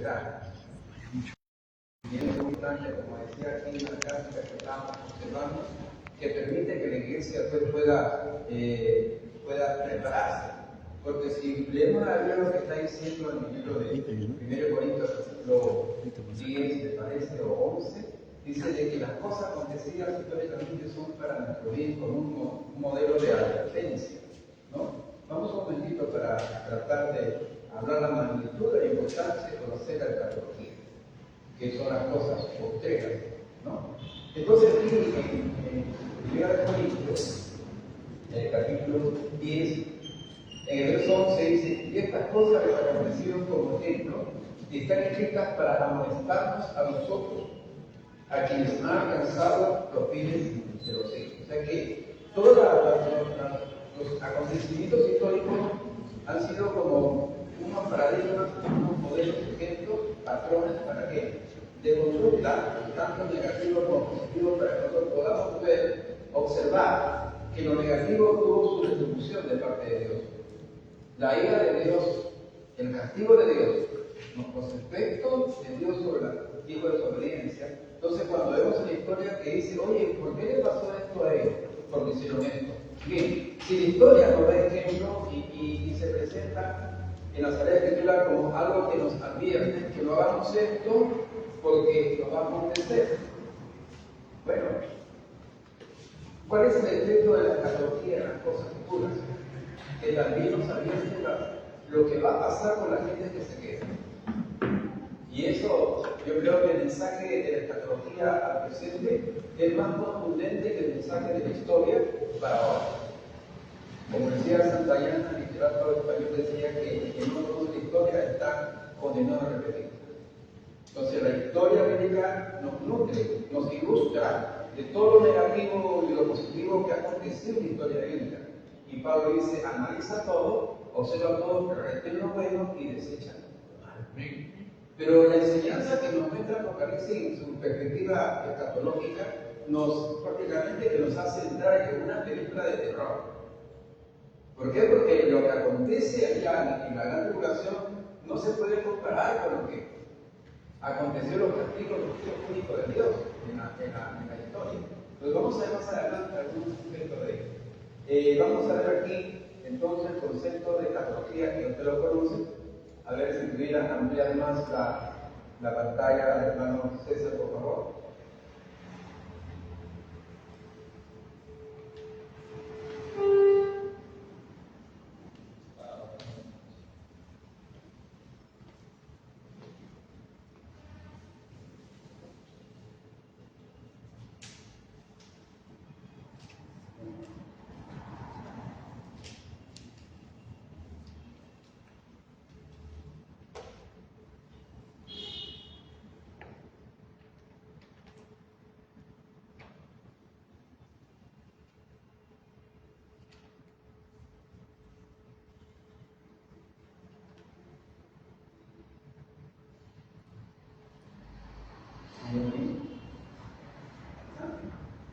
soberano. Tiene un plan, como decía aquí en la gráfica que estamos observando, que permite que la iglesia pues, pueda prepararse. Porque si leemos la Biblia lo que está diciendo en el libro de 1 Corintios, capítulo 10, me parece, o 11, dice de que las cosas acontecidas históricamente son para nuestro bien, con un modelo de advertencia, ¿no? Vamos un momentito para tratar de hablar la magnitud de la importancia de conocer la escatología, que son las cosas postreras, ¿no? Entonces aquí en 1 Corintios, en el capítulo 10, en el verso 11 dice: y estas cosas les acontecieron como ejemplo, y están escritas para amonestarnos a nosotros, a quienes han alcanzado los fines de los siglos. O sea que todos los acontecimientos históricos han sido como unos paradigmas, unos modelos, ejemplos, patrones para qué, de conducta, tanto negativo como positivo, para que nosotros podamos poder observar que lo negativo tuvo su retribución de parte de Dios. La ira de Dios, el castigo de Dios, los efectos de Dios sobre el tipo de desobediencia. Entonces, cuando vemos la historia que dice, oye, ¿por qué le pasó esto a ellos? Porque hicieron esto. Bien, si la historia nos da ejemplo y se presenta en la Sagrada Escritura como algo que nos advierte, que no hagamos esto porque nos va a acontecer. Bueno, ¿cuál es el efecto de la escatología en las cosas futuras? Que también nos advierte lo que va a pasar con la gente que se queda. Y eso, yo creo que el mensaje de la escatología al presente es más contundente que el mensaje de la historia para ahora. Como decía Santayana, el literato español decía que el mundo de la historia está condenado a repetir. Entonces la historia bíblica nos nutre, nos ilustra de todo lo negativo y lo positivo que ha acontecido en la historia bíblica. Y Pablo dice, analiza todo, observa todo, retén lo bueno y desecha lo malo. Pero la enseñanza que nos muestra Apocalipsis en su perspectiva escatológica prácticamente que nos hace entrar en una película de terror. ¿Por qué? Porque lo que acontece allá en la gran tribulación no se puede comparar con lo que aconteció los castigos únicos de Dios en la historia. Entonces vamos a ver más adelante algunos aspectos de ello. Vamos a ver aquí entonces el concepto de escatología, que usted lo conoce. A ver si pudiera ampliar más la pantalla, hermano César, por favor.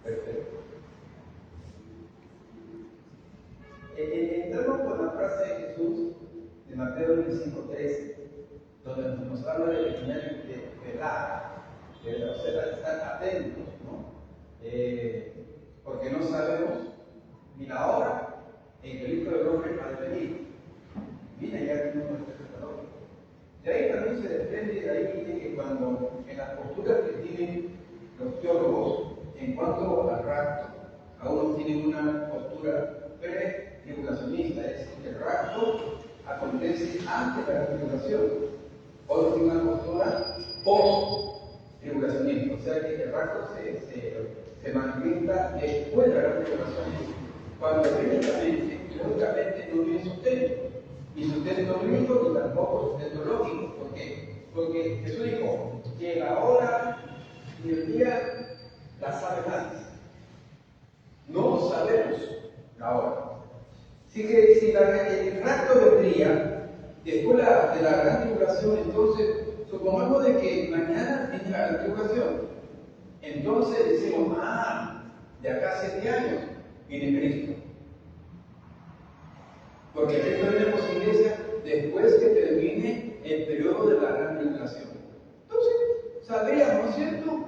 Perfecto. Entramos con la frase de Jesús de Mateo 25:13, donde nos habla de tener que velar, o sea, estar atentos, ¿no? Porque no sabemos ni la hora en que el Hijo del Hombre ha de venir. Mira, ya tenemos nuestro escatológico. De ahí también se desprende de ahí de que cuando en las posturas que tienen los teólogos en cuanto al rapto, algunos tienen una postura pre-tribulacionista, es decir, que el rapto acontece antes de la tribulación. Otros tienen una postura post-tribulacionista, o sea que el rapto se manifiesta después de la tribulación, cuando bíblicamente y lógicamente no tiene sustento. Ni sustento bíblico ni tampoco sustento lógico. ¿Por qué? Porque Jesús dijo que la hora y el día la sabe nadie. No sabemos la hora. Así que si el rapto vendría después de la gran tribulación, entonces supongamos de que mañana viene la gran tribulación. Entonces decimos, de acá a 7 años viene Cristo. Porque Cristo viene por su iglesia después que termine el periodo de la gran tribulación. Entonces, sabríamos, ¿no es cierto?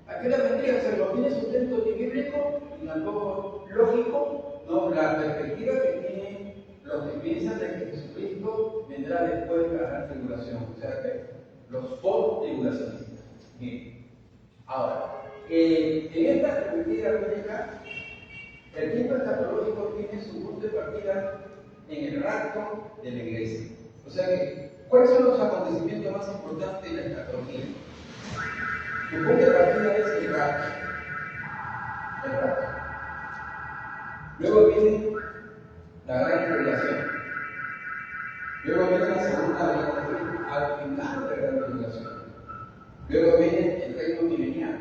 ¿A qué la vendría? O sea, no tiene sustento ni bíblico, ni tampoco lógico, no, la perspectiva que tienen los que piensan de que Jesucristo vendrá después de la gran tribulación, o sea que los post-tribulacionistas. Bien, ahora, en esta perspectiva bíblica, el tiempo escatológico tiene su punto de partida en el rapto de la iglesia. O sea que, ¿cuáles son los acontecimientos más importantes de la escatología? Su punto de partida es el rapto. El rapto. Luego viene la gran tribulación. Luego viene la segunda venida al final de la gran tribulación. Luego viene el reino milenial.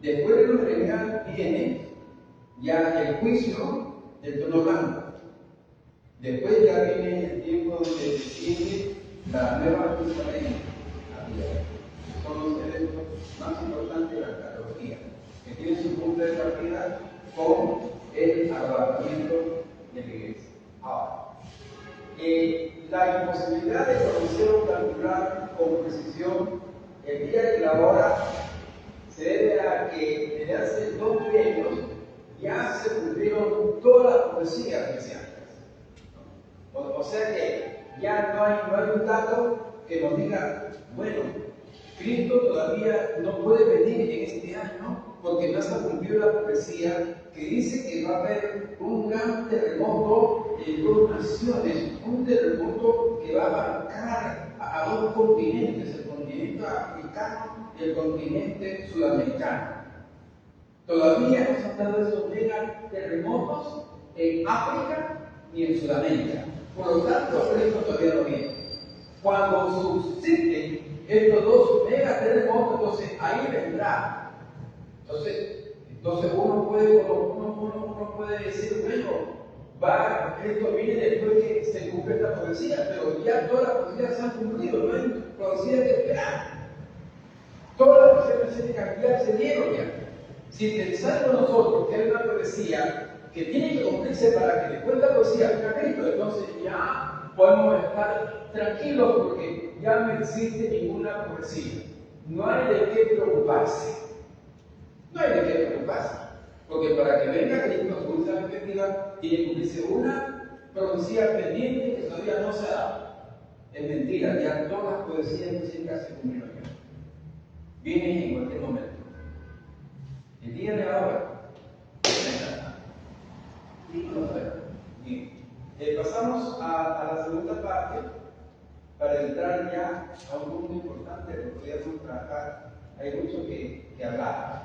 Después del reino milenial viene ya el juicio del trono blanco. Después ya viene el tiempo donde desciende la nueva Jerusalén a tierra. Son los eventos más importantes de la escatología, que tienen su punto de partida con el arrebatamiento de la iglesia. Ahora, la imposibilidad de conocer o calcular con precisión el día y la hora se debe a que desde hace 2 milenios ya se cumplieron todas las profecías mesiánicas. O sea que ya no hay un dato que nos diga, bueno, Cristo todavía no puede venir en este año porque no se ha cumplido la profecía que dice que va a haber un gran terremoto en 2 naciones, un terremoto que va a abarcar a 2 continentes, el continente africano y el continente sudamericano. Todavía no se han dado esos mega terremotos en África ni en Sudamérica. Por lo tanto, Cristo todavía no viene. Cuando susciten estos 2 mega terremotos, entonces ahí vendrá. Entonces uno puede decir, bueno, Cristo viene después que se cumple esta profecía, pero ya todas las profecías se han cumplido, no hay profecías que esperar. Todas las profecías ya se dieron ya. Si pensamos nosotros que hay una profecía que tiene que cumplirse para que después de la profecía venga Cristo, entonces ya podemos estar tranquilos porque ya no existe ninguna profecía. No hay de qué preocuparse. No hay de qué preocuparse. Porque para que venga Cristo, según esa perspectiva, tiene que cumplirse una profecía pendiente que todavía no se ha dado. Es mentira, ya todas las profecías mesiánicas se cumplieron ya. Vienen en cualquier momento. El día de la hora. Bien. Pasamos a la segunda parte para entrar ya a un punto importante que podríamos trabajar. Hay mucho que hablar.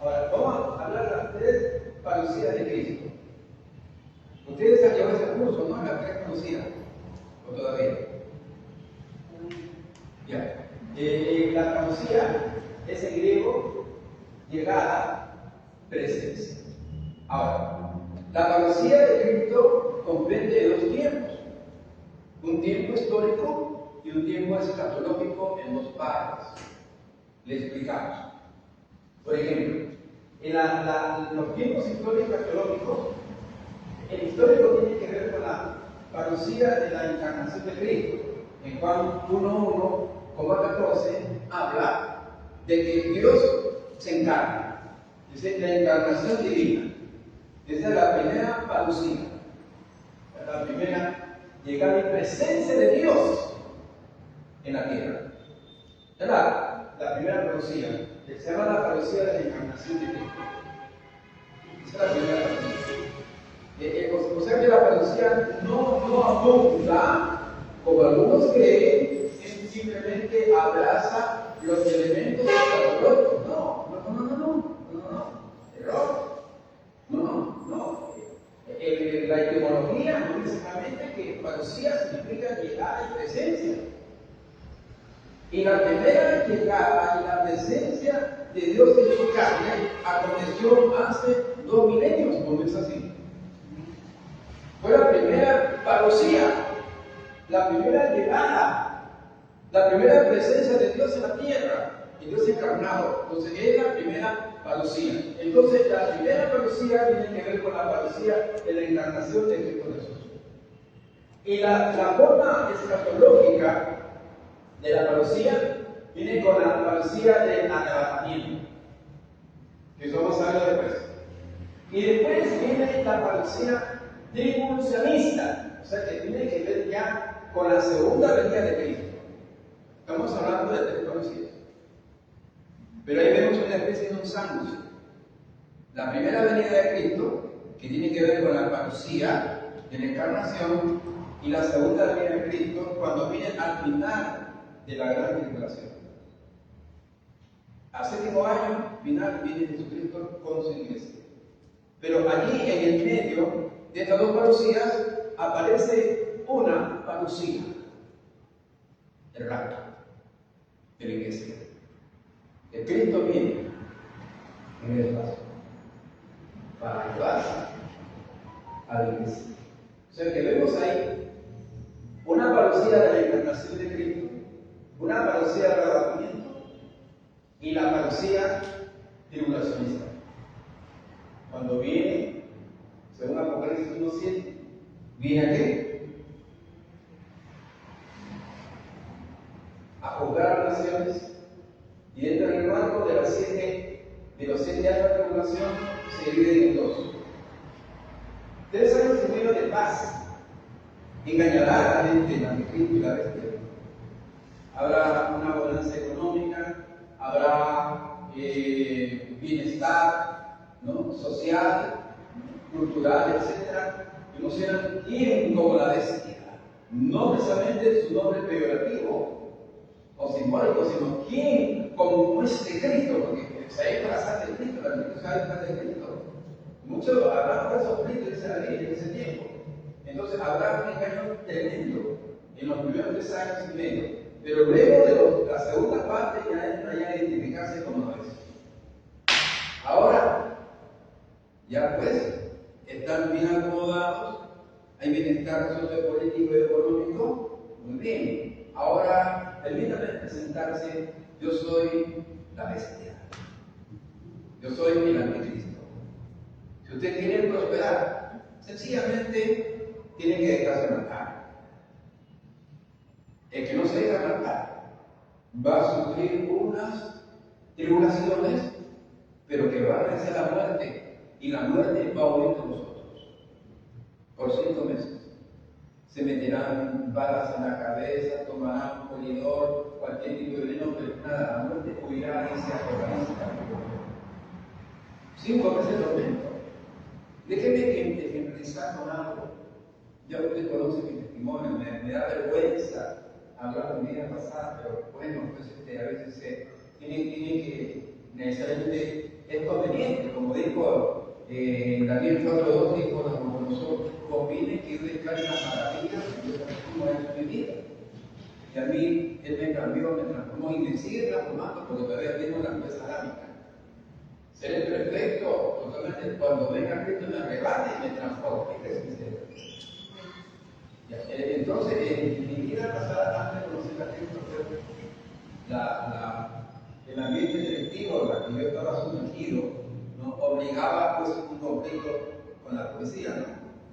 Ahora, vamos a hablar de las 3 parucías de Cristo. Ustedes han llevado ese curso, ¿no? Las 3 parucías. ¿O todavía? Ya. La parucía es en griego llegada, presencia. Ahora, la parucía de Cristo comprende de 2 tiempos. Un tiempo histórico y un tiempo escatológico en 2 partes. Le explicamos. Por ejemplo, en los tiempos históricos escatológicos, el histórico tiene que ver con la parucía de la encarnación de Cristo. En Juan 1:1,14 habla de que Dios se encarna. Dice la encarnación divina. Esa es la primera parucía. La primera llegada y presencia de Dios en la tierra. ¿Verdad? La primera parucía. Que se llama la parucía de la encarnación de Cristo. Esa es la primera parucía. O sea que la parucía no apunta, como algunos creen, simplemente abraza los elementos escatológicos. No. Error. No. La etimología no dice exactamente que parucía significa llegada y presencia. Y la primera llegada y la presencia de Dios en su carne aconteció hace 2 milenios, ¿no es así? Fue la primera parucía, la primera llegada, la primera presencia de Dios en la tierra, y Dios encarnado. Entonces es la primera parucía. Entonces la primera parucía tiene que ver con la parucía de la encarnación de Cristo Jesús. Y la forma escatológica de la parucía viene con la parucía del arrebatamiento, que eso vamos a verlo después. Y después viene la parucía tribulacionista, o sea que tiene que ver ya con la segunda venida de Cristo. Estamos hablando de tres parucías. Pero ahí vemos una especie de un sándwich. La primera venida de Cristo, que tiene que ver con la parucía de la encarnación, y la segunda venida de Cristo, cuando viene al final de la gran tribulación. Al séptimo año final viene Jesucristo con su iglesia. Pero allí en el medio de estas dos parucías aparece una parucía, el rapto de la iglesia. El Cristo viene en el espacio para llevarse a la iglesia. O sea que vemos ahí una parucía de la encarnación de Cristo, una parucía de arrebatamiento y la parucía tribulacionista. Cuando viene, según Apocalipsis 1:7, ¿viene a qué? A juzgar a las naciones, y dentro del marco de los 7 años de tribulación se divide en dos. 3 años y medio de paz engañará a la gente, el anticristo y la bestia. Habrá una bonanza económica, habrá bienestar, ¿no?, social, cultural, etc. Y no serán quién como la bestia, no precisamente su nombre peyorativo o simbólico, sino quién como este Cristo, porque se ha hecho la sangre de Cristo, la Biblia se ha hecho de Cristo. Muchos habrán preso Cristo, dice la Biblia, en ese tiempo. Entonces habrá un engaño tremendo en los primeros 3 años y medio, pero luego de la segunda parte ya entra a identificarse como no es. Ahora, ya pues, están bien acomodados, hay bienestar sociopolítico y económico, muy bien. Ahora, permítame presentarse, yo soy la bestia, yo soy el anticristo. Si usted quiere prosperar, sencillamente tiene que dejarse matar. El que no se deja matar va a sufrir unas tribulaciones, pero que va a vencer la muerte, y la muerte va a huir de nosotros. Por 5 meses se meterán balas en la cabeza, tomarán polidor, cualquier tipo de veneno, pero nada, la muerte huirá y se acordará. 5 meses de tormento. Déjeme ejemplarizar con algo. Ya usted conoce mi testimonio, me da vergüenza hablar de mi vida pasada, pero bueno, pues a veces tiene que necesariamente es conveniente, como dijo Daniel 4:2, dijo Nabucodonosor, conviene que yo declare las maravillas que Dios ha hecho en mi vida. Y a mí Él me cambió, me transformó y me sigue transformando porque todavía tengo la pieza adámica. Seré perfecto totalmente cuando venga Cristo me arrebate y me transforme. Entonces, en mi vida pasada, antes de conocer a Cristo, el ambiente directivo en el que yo estaba sumergido, ¿no?, obligaba pues un conflicto con la policía, ¿no?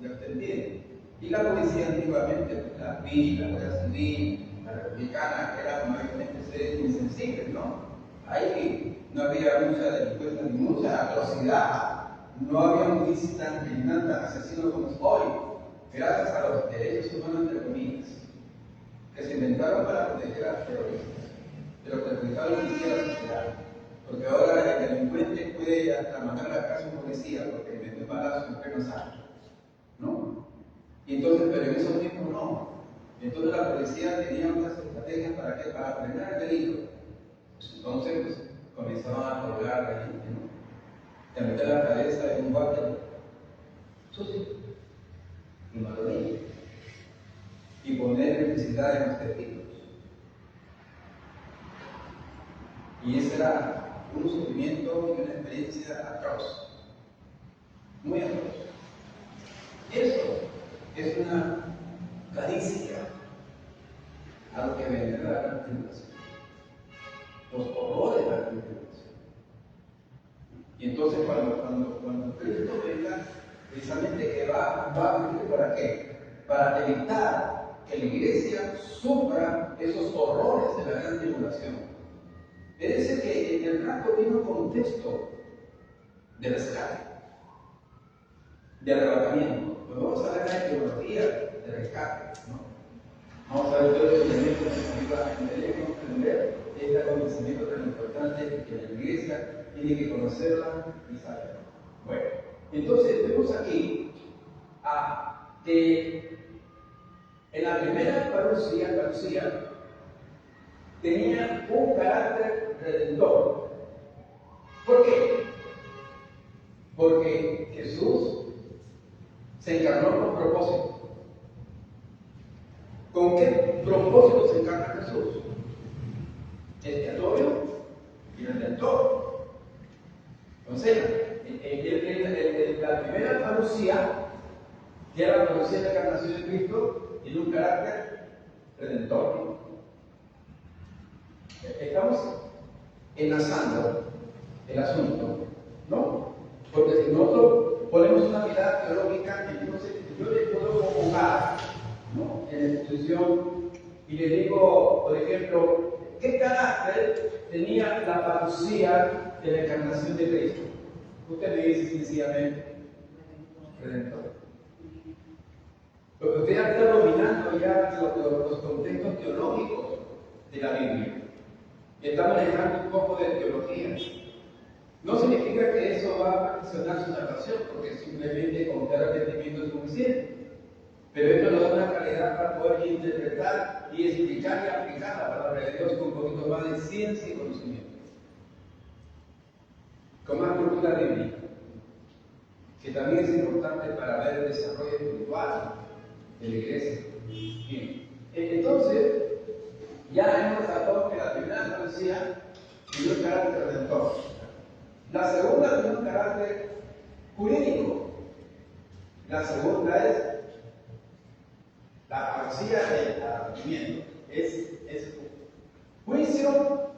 Ya usted entiende. Y la policía antiguamente, pues, la PI, la Guardia Civil, la Republicana, eran mayormente seres insensibles, ¿no? Ahí no había mucha delincuencia ni mucha atrocidad, no había un juicio tan criminal, tan asesino como es hoy, gracias a los derechos humanos, entre comillas, que se inventaron para proteger a los terroristas, pero perjudicaron a la sociedad. Porque ahora el delincuente puede hasta mandar a la casa a un policía porque le metió un balazo en pleno saco, ¿no? Y entonces, pero en esos tiempos no. Entonces la policía tenía unas estrategias para qué, para frenar el delito. Pues entonces, pues, comenzaban a colgar a la gente, ¿no? Y a meter la cabeza en un guante sucio y malolido, y poner electricidad en los testigos. Y ese era un sufrimiento y una experiencia atroz, muy atroz. Eso es una caricia a lo que vendrá la gran tribulación, los horrores de la gran tribulación. Y entonces cuando Cristo venga, precisamente que va a venir para qué? para evitar que la iglesia sufra esos horrores de la gran tribulación. Es decir, que en el rapto tiene un contexto de rescate, de arrebatamiento. Pues vamos a ver la teología de rescate, ¿no? Vamos a ver todo el elemento que nos ayuda a entender y comprender este acontecimiento tan importante que la iglesia tiene que conocerla y saber. Bueno, entonces vemos aquí que en la primera parucía tenía un carácter redentor. ¿Por qué? Porque Jesús se encarnó con propósito. ¿Con qué propósito se encarna Jesús? Expiatorio y redentor. Entonces, la primera parucía, que era la parucía de la encarnación de Cristo, tiene un carácter redentor. Estamos enlazando el asunto, ¿no? Porque si nosotros ponemos una mirada teológica, entonces yo le puedo conjugar, ¿no?, en la exposición y le digo, por ejemplo, ¿qué carácter tenía la parucía de la encarnación de Cristo? Usted me dice sencillamente, redentor. Porque usted ya está dominando ya los contextos teológicos de la Biblia. Está manejando un poco de teología. No significa que eso va a perfeccionar su narración, porque simplemente con cada entendimiento es suficiente. Pero esto nos da una calidad para poder interpretar y explicar y aplicar la palabra de Dios con un poquito más de ciencia y conocimiento. Con más cultura bíblica, que también es importante para ver el desarrollo espiritual de la iglesia. Bien, entonces, ya hemos tratado que la primera parucía tiene un carácter redentor. La segunda tiene un carácter jurídico. La segunda es la parucía del arrepentimiento. Es juicio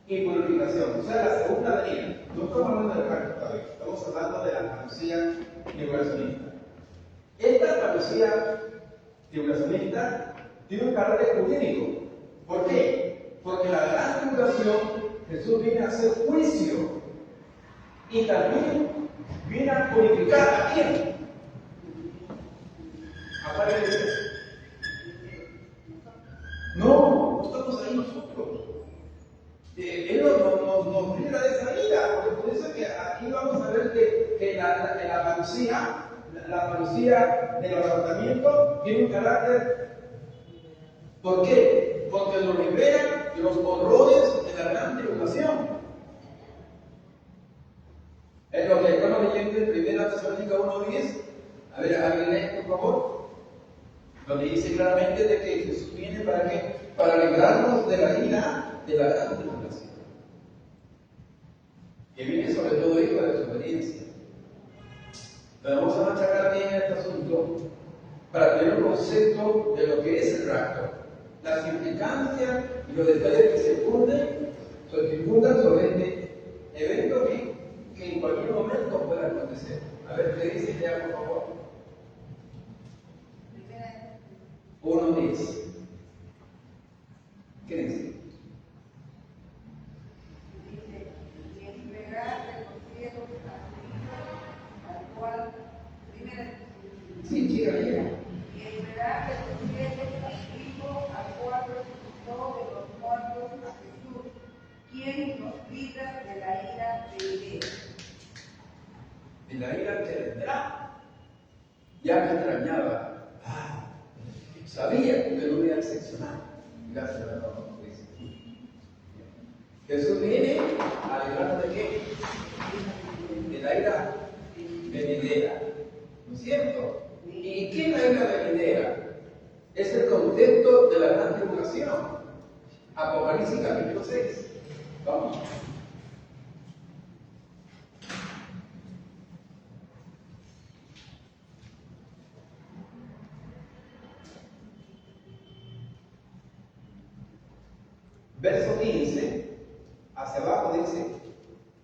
y purificación. O sea, la segunda venida. No estamos hablando del rapto todavía. Estamos hablando de la parucía tribulacionista. Esta parucía tribulacionista tiene un carácter jurídico. ¿Por qué? Porque la gran tribulación, Jesús viene a hacer juicio y también viene a purificar a quién. Aparece. No estamos ahí nosotros. Él nos libra de esa ira, porque por eso es que aquí vamos a ver que la parucía del arrebatamiento tiene un carácter. ¿Por qué? Porque nos libera de los horrores de la gran tribulación. Es lo que estamos leyendo en 1 Tesalónica 1:10. A ver, alguien lee, por favor. Donde dice claramente de que Jesús viene para qué? Para librarnos de la ira de la gran tribulación. Que viene sobre todo hijo de desobediencia. Pero vamos a machacar bien este asunto para tener un concepto de lo que es el rapto. Las implicancias y los detalles que se circundan sobre este evento que en cualquier momento pueda acontecer. A ver, ¿qué dice ya, por favor? 1:10. ¿Qué dice? Y entregar de los cielos al cual, primera. Sí, llega. Y entregar de los cielos al Hijo, al cual resucitó de los muertos, a Jesús, quien nos libra de la ira venidera. De la ira que vendrá. Ya me extrañaba. Sabía que no iba a decepcionar. Gracias a Dios. Jesús viene a librarnos de qué? De la ira venidera. ¿No es cierto? ¿Y qué es la ira venidera? Es el contexto de la gran tribulación. Apocalipsis capítulo 6. Vamos. Verso 15, hacia abajo dice,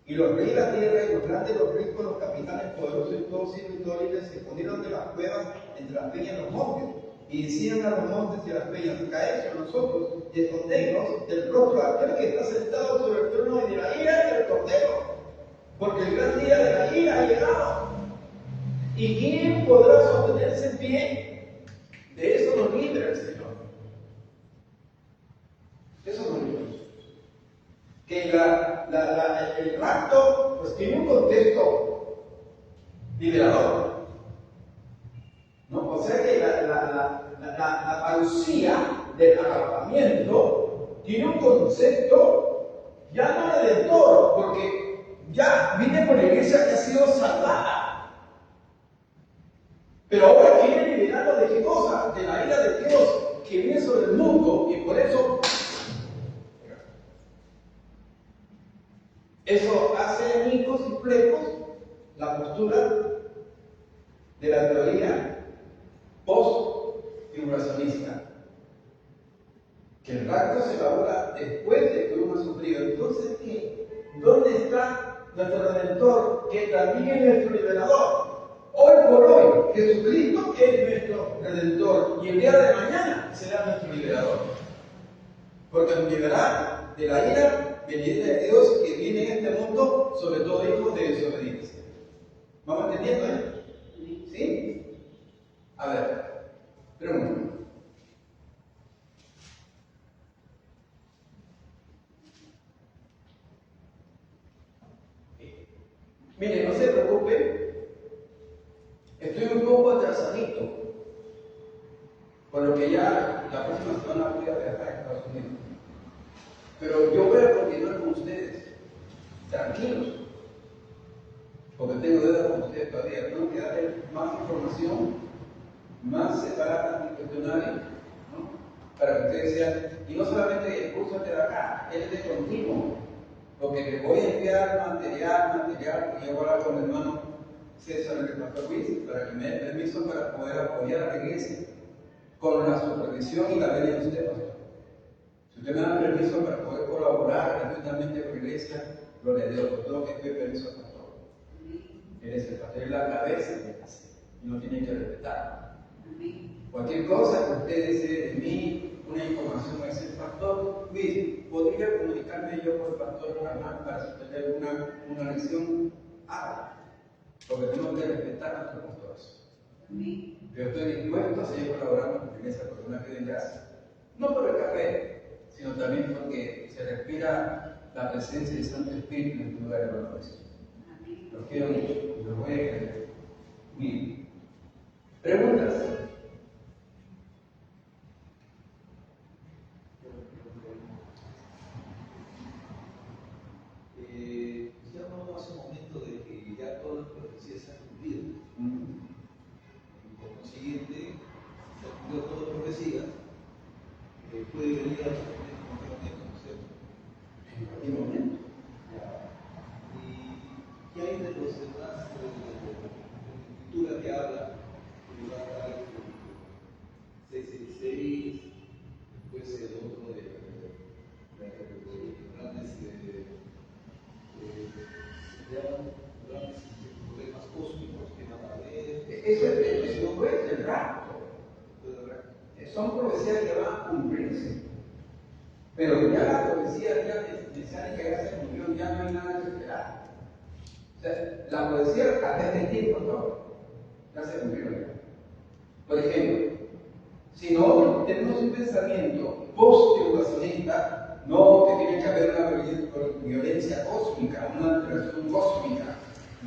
Y los reyes de la tierra, y los grandes, los ricos, los capitanes poderosos, y todos siervos y todos libres se escondieron de las cuevas entre las peñas y los montes. Y decían a los montes y a las peñas: caed sobre nosotros y escondednos del rostro de aquel que está sentado sobre el trono y de la ira del Cordero, porque el gran día de la ira ha llegado. ¿Y quién podrá sostenerse en pie? De eso nos libra el Señor. Eso nos libra. Que el rapto pues tiene un contexto liberador, ¿no? O sea que la parucía del arrebatamiento tiene un concepto ya no redentor, porque ya viene por la iglesia que ha sido salvada. Pero ahora quiere liberarlo de qué cosa? De la ira de Dios que viene sobre el mundo, y por eso hace añicos y flecos la postura de la teoría post-tribulacionista. Que el rapto se elabora después de que uno ha sufrido. Entonces, ¿qué? ¿Dónde está nuestro Redentor, que también es nuestro liberador? Hoy por hoy, Jesucristo es nuestro Redentor, y el día de mañana será nuestro liberador. Porque nos liberará de la ira venida de Dios que viene en este mundo, sobre todo hijos de desobediencia. ¿Vamos entendiendo, ¿Sí? A ver, pregunta. Mire, no se preocupe, estoy un poco atrasadito, por lo que ya la próxima semana voy a viajar a Estados Unidos. Pero yo voy a continuar con ustedes, tranquilos, porque tengo deuda con ustedes todavía. Tengo que darles más información, más separada y cuestionario, ¿no? Para que ustedes sean, y no solamente el curso de acá, él es de continuo, porque les voy a enviar material, porque yo voy a hablar con mi hermano César, el pastor Luis, para que me dé permiso para poder apoyar a la iglesia con la supervisión y la venida de usted, pastor. Si usted me da permiso para poder colaborar gratuitamente con la iglesia, gloria a Dios, todo lo que estoy permiso al pastor. Él es el pastor, es la cabeza de la iglesia y no tiene que respetarlo. Cualquier cosa que usted desee de mí, una información, me dice: pastor Luis, ¿podría comunicarme yo con el pastor Ramán para sostener una lección? Porque tengo que respetar a nuestros pastores. Pero estoy dispuesto a seguir colaborando con la iglesia porque me piden gracia. No por el café, sino también porque se respira la presencia del Santo Espíritu en este lugar de honores. Los quiero mucho y los voy a querer. Bien. ¿Preguntas? Usted habló hace un momento de que ya todas las profecías se han cumplido. Y por consiguiente, si se han cumplido todas las profecías, puede venir a en cualquier momento, ¿no es cierto? En cualquier momento. ¿Y qué hay de los demás de la escritura que habla que va a estar 666, después el otro de grandes problemas cósmicos que van a haber? Eso fue el rapto. Son profecías que van a cumplirse. Pero ya la profecía ya mesiánica ya se cumplió, ya no hay nada que esperar. O sea, la profecía hasta este tiempo, ¿no? Ya se cumplió ya. Por ejemplo, si no tenemos un pensamiento post-tribulacionista, no, que tiene que haber una violencia cósmica, una alteración cósmica.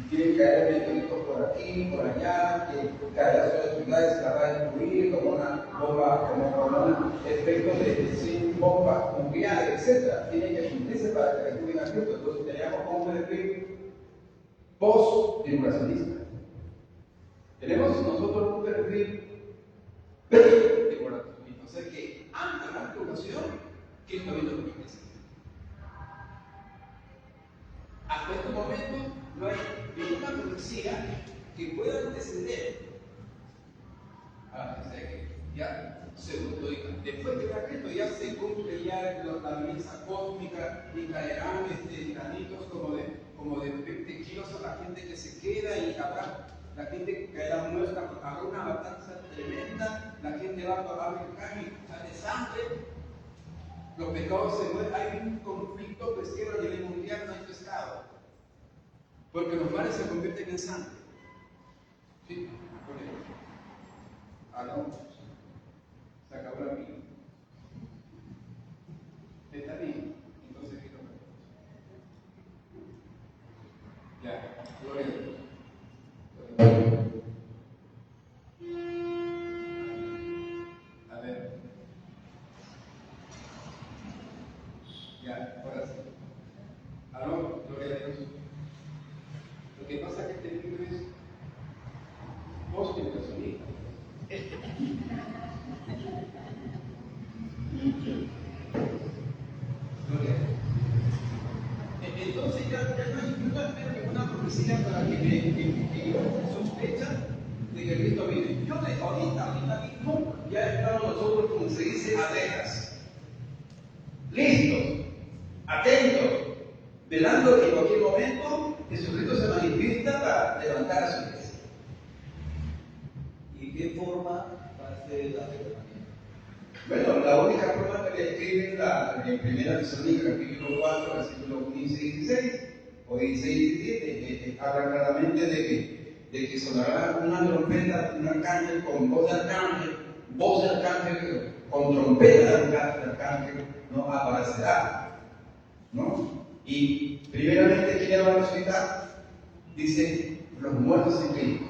Tienen que caer meteoritos por aquí, por allá, que caerá sobre las ciudades, se la va a destruir como una bomba, como un efecto de 100 bombas nucleares, etc. Tienen que cumplirse para que recurren a Cristo. Entonces teníamos como un perfil post-tribulacionista. Tenemos nosotros un perfil pre-tribulacionista. O sea que antes de la tribulación, Cristo vino con la iglesia. Hasta este momento no hay ninguna profecía que pueda anteceder a la iglesia de Cristo. ¿Ya? Segundo, después que venga Cristo ya se cumple ya la misa cósmica y caerán granitos como de 20 kilos a la gente que se queda y habrá la gente que caerá muerta, habrá una matanza tremenda, la gente va a pagar el cambio de sangre, los pescados se mueren, hay un conflicto pesquero a nivel mundial, no hay pescado, porque los mares se convierten en sangre. ¿Sí? No. Se acabó la vida. ¿Está bien? Entonces, ¿qué toca? Ya, gloria a Dios. A ver. Ya, ahora sí. Aló, gloria a Dios. Lo que pasa es que este libro es post-impresionista. Gloria a Dios. Entonces ya no espero ninguna profecía para que sospecha de que Cristo viene. Yo de ahorita mismo ya estamos nosotros, como se dice, atentas, listos, atentos, velando que en cualquier momento Jesucristo se manifiesta para levantar a su iglesia. ¿Y qué forma va a ser el arrebatamiento? Bueno, la única forma que le escriben en 1 Tesalónica, capítulo 4, versículos 15 y 16, o 16 y 17, habla claramente de que sonará una trompeta, un arcángel con voz de arcángel, con trompeta de arcángel, ¿no? Aparecerá, ¿no? Y primeramente, ¿quién va a resucitar? Dice, los muertos en Cristo.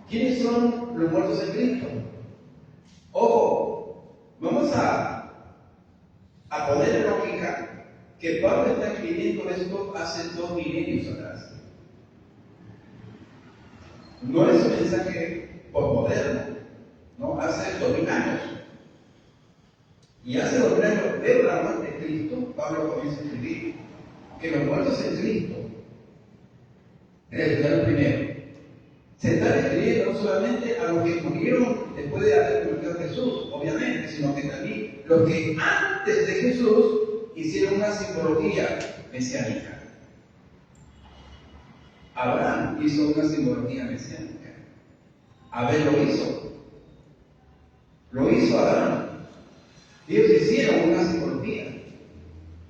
¿Quiénes son los muertos en Cristo? Ojo, vamos a poner en lógica que Pablo está escribiendo esto hace 2 milenios atrás. No es un mensaje postmoderno, ¿no? Hace 2000 años. Y hace 2000 años de la muerte de Cristo, Pablo comienza a escribir que los muertos en Cristo resucitaron primero. Se está refiriendo no solamente a los que murieron después de haber convertido a Jesús, obviamente, sino que también los que antes de Jesús hicieron una simbología mesiánica. Abraham hizo una simbología mesiánica. Abel lo hizo. Lo hizo Abraham. Ellos hicieron una simbología,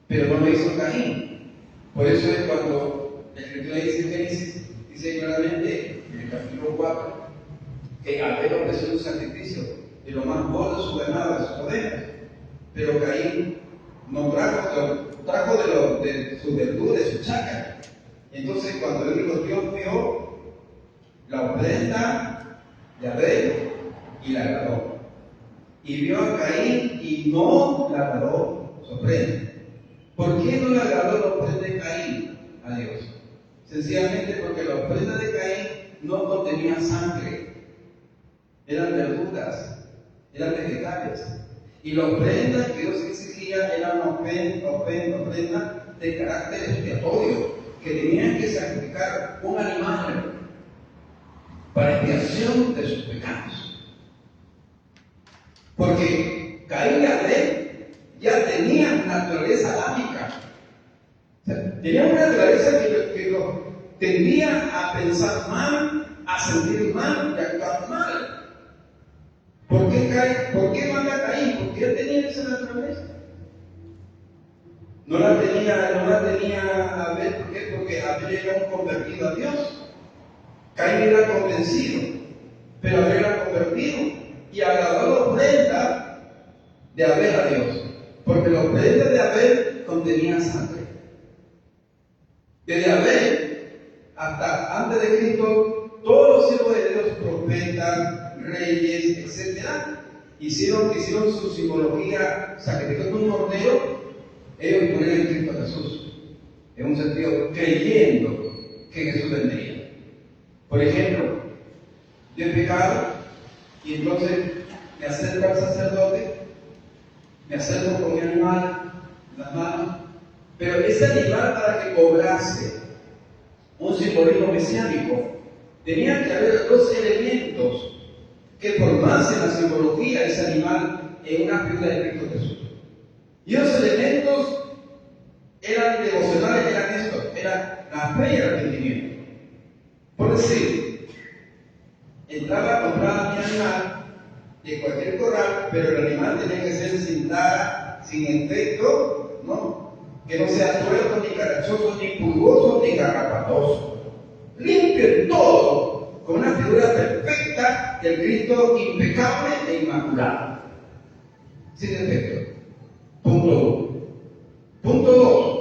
pero no lo hizo Caín. Por eso es cuando la Escritura dice en Génesis, dice claramente en el capítulo 4, que Abel ofreció un sacrificio de lo más gordo de su ganado, de sus ovejas, pero Caín no trajo de su verdura, de su chácara. Entonces, cuando él dijo, Dios vio la ofrenda de Abel y la agradó. Y vio a Caín y no la agradó su ofrenda. ¿Por qué no le agradó la ofrenda de Caín a Dios? Sencillamente porque la ofrenda de Caín no contenía sangre, eran verduras, eran vegetales. Y la ofrenda que Dios exigía era una ofrenda de carácter expiatorio, que tenían que sacrificar un animal para expiación de sus pecados. Porque Caín y Abel ya tenían naturaleza adámica. O sea, tenían una naturaleza que los tendía a pensar mal, a sentir mal y a actuar mal. ¿Por qué manda Caín? Porque él tenía esa naturaleza. No la tenía Abel. ¿Por qué? Porque Abel era un convertido a Dios. Caín era convencido, pero Abel era convertido y agradó la ofrenda de Abel a Dios, porque la ofrenda de Abel contenía sangre. Desde Abel hasta antes de Cristo, todos los siervos de Dios, profetas, reyes, etc., hicieron su simbología, sacrificando un cordero. Ellos murieron en Cristo Jesús, en un sentido, creyendo que Jesús vendría. Por ejemplo, yo he pecado y entonces me acerco al sacerdote, me acerco con mi animal, las manos, pero ese animal, para que cobrase un simbolismo mesiánico, tenía que haber 2 elementos que por más en la simbología de ese animal en una figura de Cristo Jesús. Y los elementos eran devocionales, eran estos, eran la fe y el arrepentimiento. Por decir, entraba a comprar mi animal de cualquier corral, pero el animal tenía que ser sin tara, sin efecto, ¿no? Que no sea tuerto, ni carachoso, ni pulgoso, ni garrapatoso. Limpio en todo, con una figura perfecta del Cristo impecable e inmaculado. Sin defecto. Punto 1. Punto 2.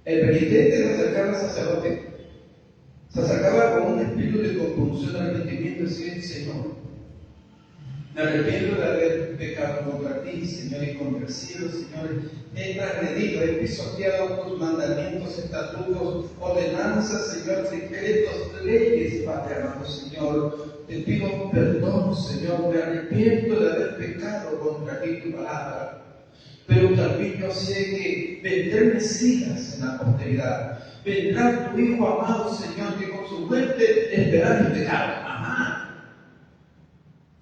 El penitente se acercaba al sacerdote. Se acercaba con un espíritu de compunción, de arrepentimiento, y decía: Señor, me arrepiento de haber pecado contra ti, Señor, y contra el cielo, Señor. He transgredido, he pisoteado tus mandamientos, estatutos, ordenanzas, Señor, decretos, leyes, Padre amado, Señor. Te pido perdón, Señor, me arrepiento de haber pecado contra ti, tu palabra. Pero también yo sé que vendrán Mesías en la posteridad. Vendrá tu Hijo amado, Señor, que con su muerte esperará mi pecado. Ajá.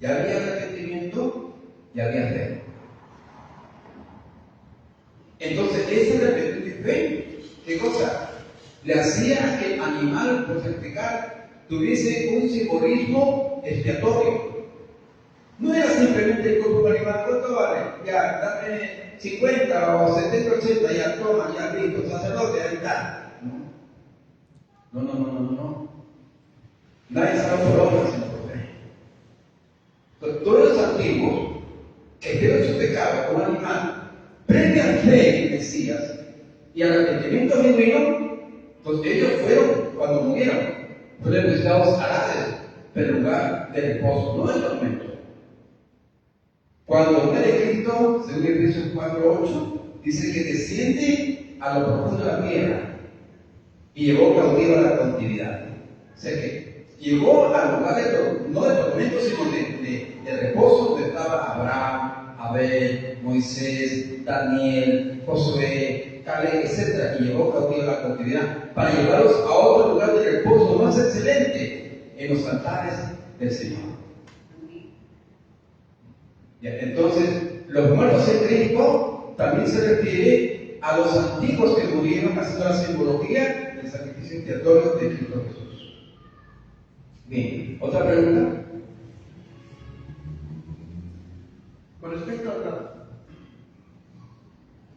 Ya había arrepentimiento, ya había fe. Entonces, ese arrepentimiento y fe, ¿qué cosa? Le hacía que el animal, por sacrificar, tuviese un simbolismo expiatorio. No era simplemente el cuerpo animal. ¿Cuánto vale? Ya, dame 50 o 70, 80, ya toma, ya listo, sacerdote, ahí está. No. Nadie sabe por obras, sino por fe. Entonces, todos los antiguos que vieron su pecado como animal, previa fe en el Mesías y arrepentimiento genuino, pues ellos fueron, cuando murieron, fueron buscados al Hades, pero en lugar de reposo, no de tormento. Cuando muere Cristo, según Efesios 4:8, dice que desciende a lo profundo de la tierra y llevó cautivo a la cautividad. O sea que llegó al lugar no de tormento, sino de reposo, donde estaba Abraham, Abel, Moisés, Daniel, Josué, Caleb, etc. Y llevó cautivo a la cautividad para llevarlos a otro lugar de reposo más excelente, en los altares del Señor. Ya, entonces, los muertos en Cristo también se refiere a los antiguos que murieron haciendo la simbología del sacrificio expiatorio de Cristo Jesús. Bien, ¿otra pregunta? Con respecto a la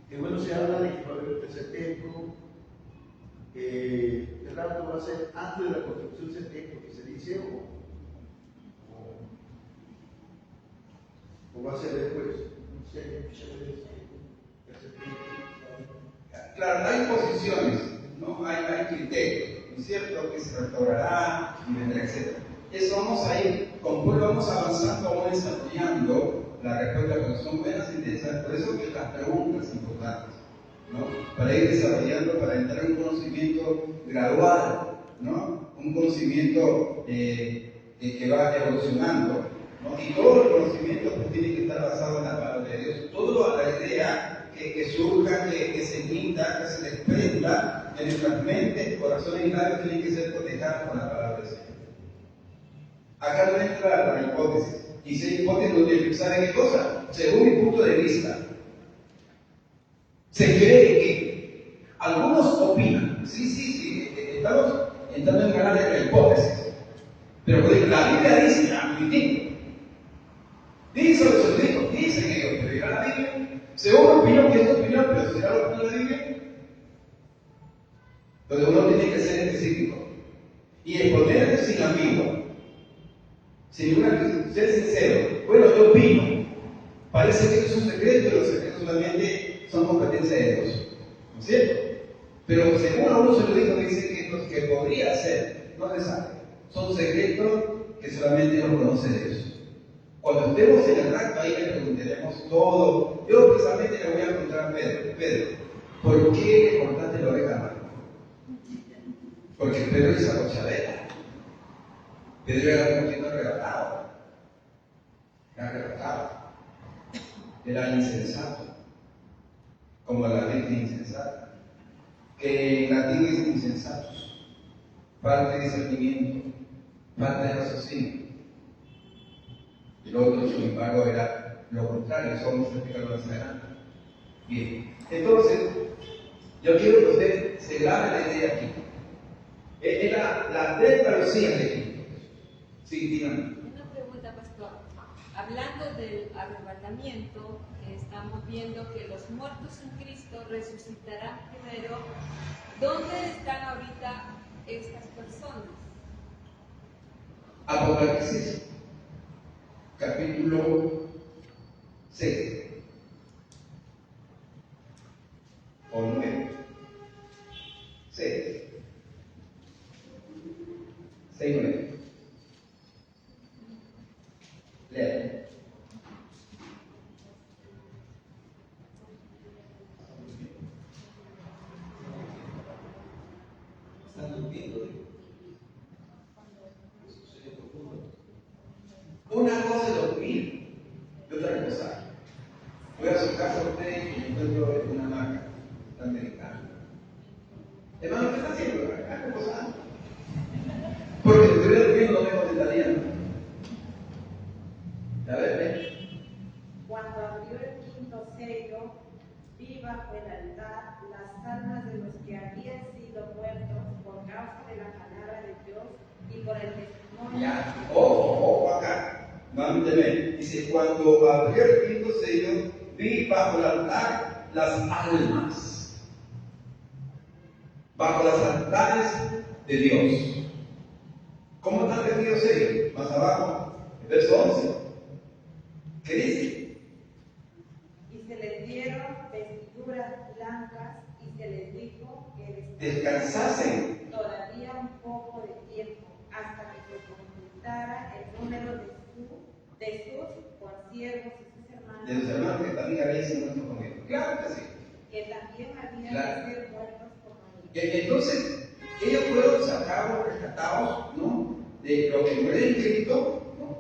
que bueno, se habla de que va a haber un tercer templo, el rapto va a ser antes de la construcción del templo que se dice, o va a ser después. No sé, claro, hay posiciones, ¿no? Hay criterios, ¿no es cierto? Que se restaurará y vendrá, etc. Eso vamos a ir, conforme vamos avanzando, vamos desarrollando la respuesta, porque son buenas y interesantes. Por eso que las preguntas importantes, ¿no? Para ir desarrollando, para entrar en un conocimiento gradual, ¿no? Un conocimiento que va evolucionando, ¿no? Y todo el conocimiento pues, tiene que estar basado en la palabra de Dios. Toda la idea que surja, que se emita, que se desprenda de nuestras mentes, corazones y labios tienen que ser cotejadas con la palabra del Señor. Acá no entra la hipótesis. Y si hay hipótesis, ¿saben qué cosa? Según mi punto de vista, se cree que algunos opinan, sí, estamos entrando en canal de la hipótesis, pero la Biblia dice algo distinto. Dice los eruditos, dicen ellos, pero dirá la Biblia. Según opinión, que es tu opinión, pero será la opinión de la Biblia. Entonces uno tiene que ser específico y exponerse sin ambiguo, sin ser sincero. Bueno, yo opino. Parece que es un secreto, pero los secretos solamente son competencia de Dios, ¿no es cierto? Pero según algunos eruditos dicen que lo que podría ser, no se sabe. Son secretos que solamente los conoce Dios. Cuando estemos en el rapto, ahí le preguntaremos todo. Yo precisamente le voy a preguntar a Pedro, ¿por qué le cortaste la oreja a Marco? Porque Pedro es acochadera. Pedro era un poquito arrebatado. Era insensato, como la Virgen insensata, que en latín es insensatos, falta de discernimiento, falta de raciocinio. El otro, sin embargo, era lo contrario. Eso vamos a explicarlo más adelante. Bien, entonces, yo quiero que usted se grabe la idea aquí. Era las tres parucías de Cristo. Sí, dígame. Una pregunta, pastor. Hablando del arrebatamiento, estamos viendo que los muertos en Cristo resucitarán primero. ¿Dónde están ahorita estas personas? Apocalipsis, capítulo 6 o 9. 6, 9. Lean. Están durmiendo, digo. Sueño profundo. Una cosa es dormir y otra cosa. Voy a su casa a usted y me encuentro en una hamaca americana. Hermano, ¿qué está haciendo? Algo cosa. Porque si estuviera durmiendo no me contestaría. A ver, ven. Cuando abrió el quinto sello, vi bajo el altar las almas de los que habían sido muertos por causa de la palabra de Dios y por el testimonio. Ya, ojo acá. Mándeme. Dice, cuando abrió el quinto sello, vi bajo el altar las almas. Bajo los altares de Dios. ¿Cómo están vestidos ellos? Más abajo, el verso 11. ¿Qué dice? Y se les dieron vestiduras blancas y se les dijo que Descansasen todavía un poco de tiempo hasta que se completara el número de sus consiervos y sus hermanos, de los hermanos que también habían sido muertos con ellos. Claro que sí. que también habían Claro. de ser muertos como ellos. Entonces, ellos fueron sacados, rescatados, ¿no? De lo que muere en Cristo, ¿no?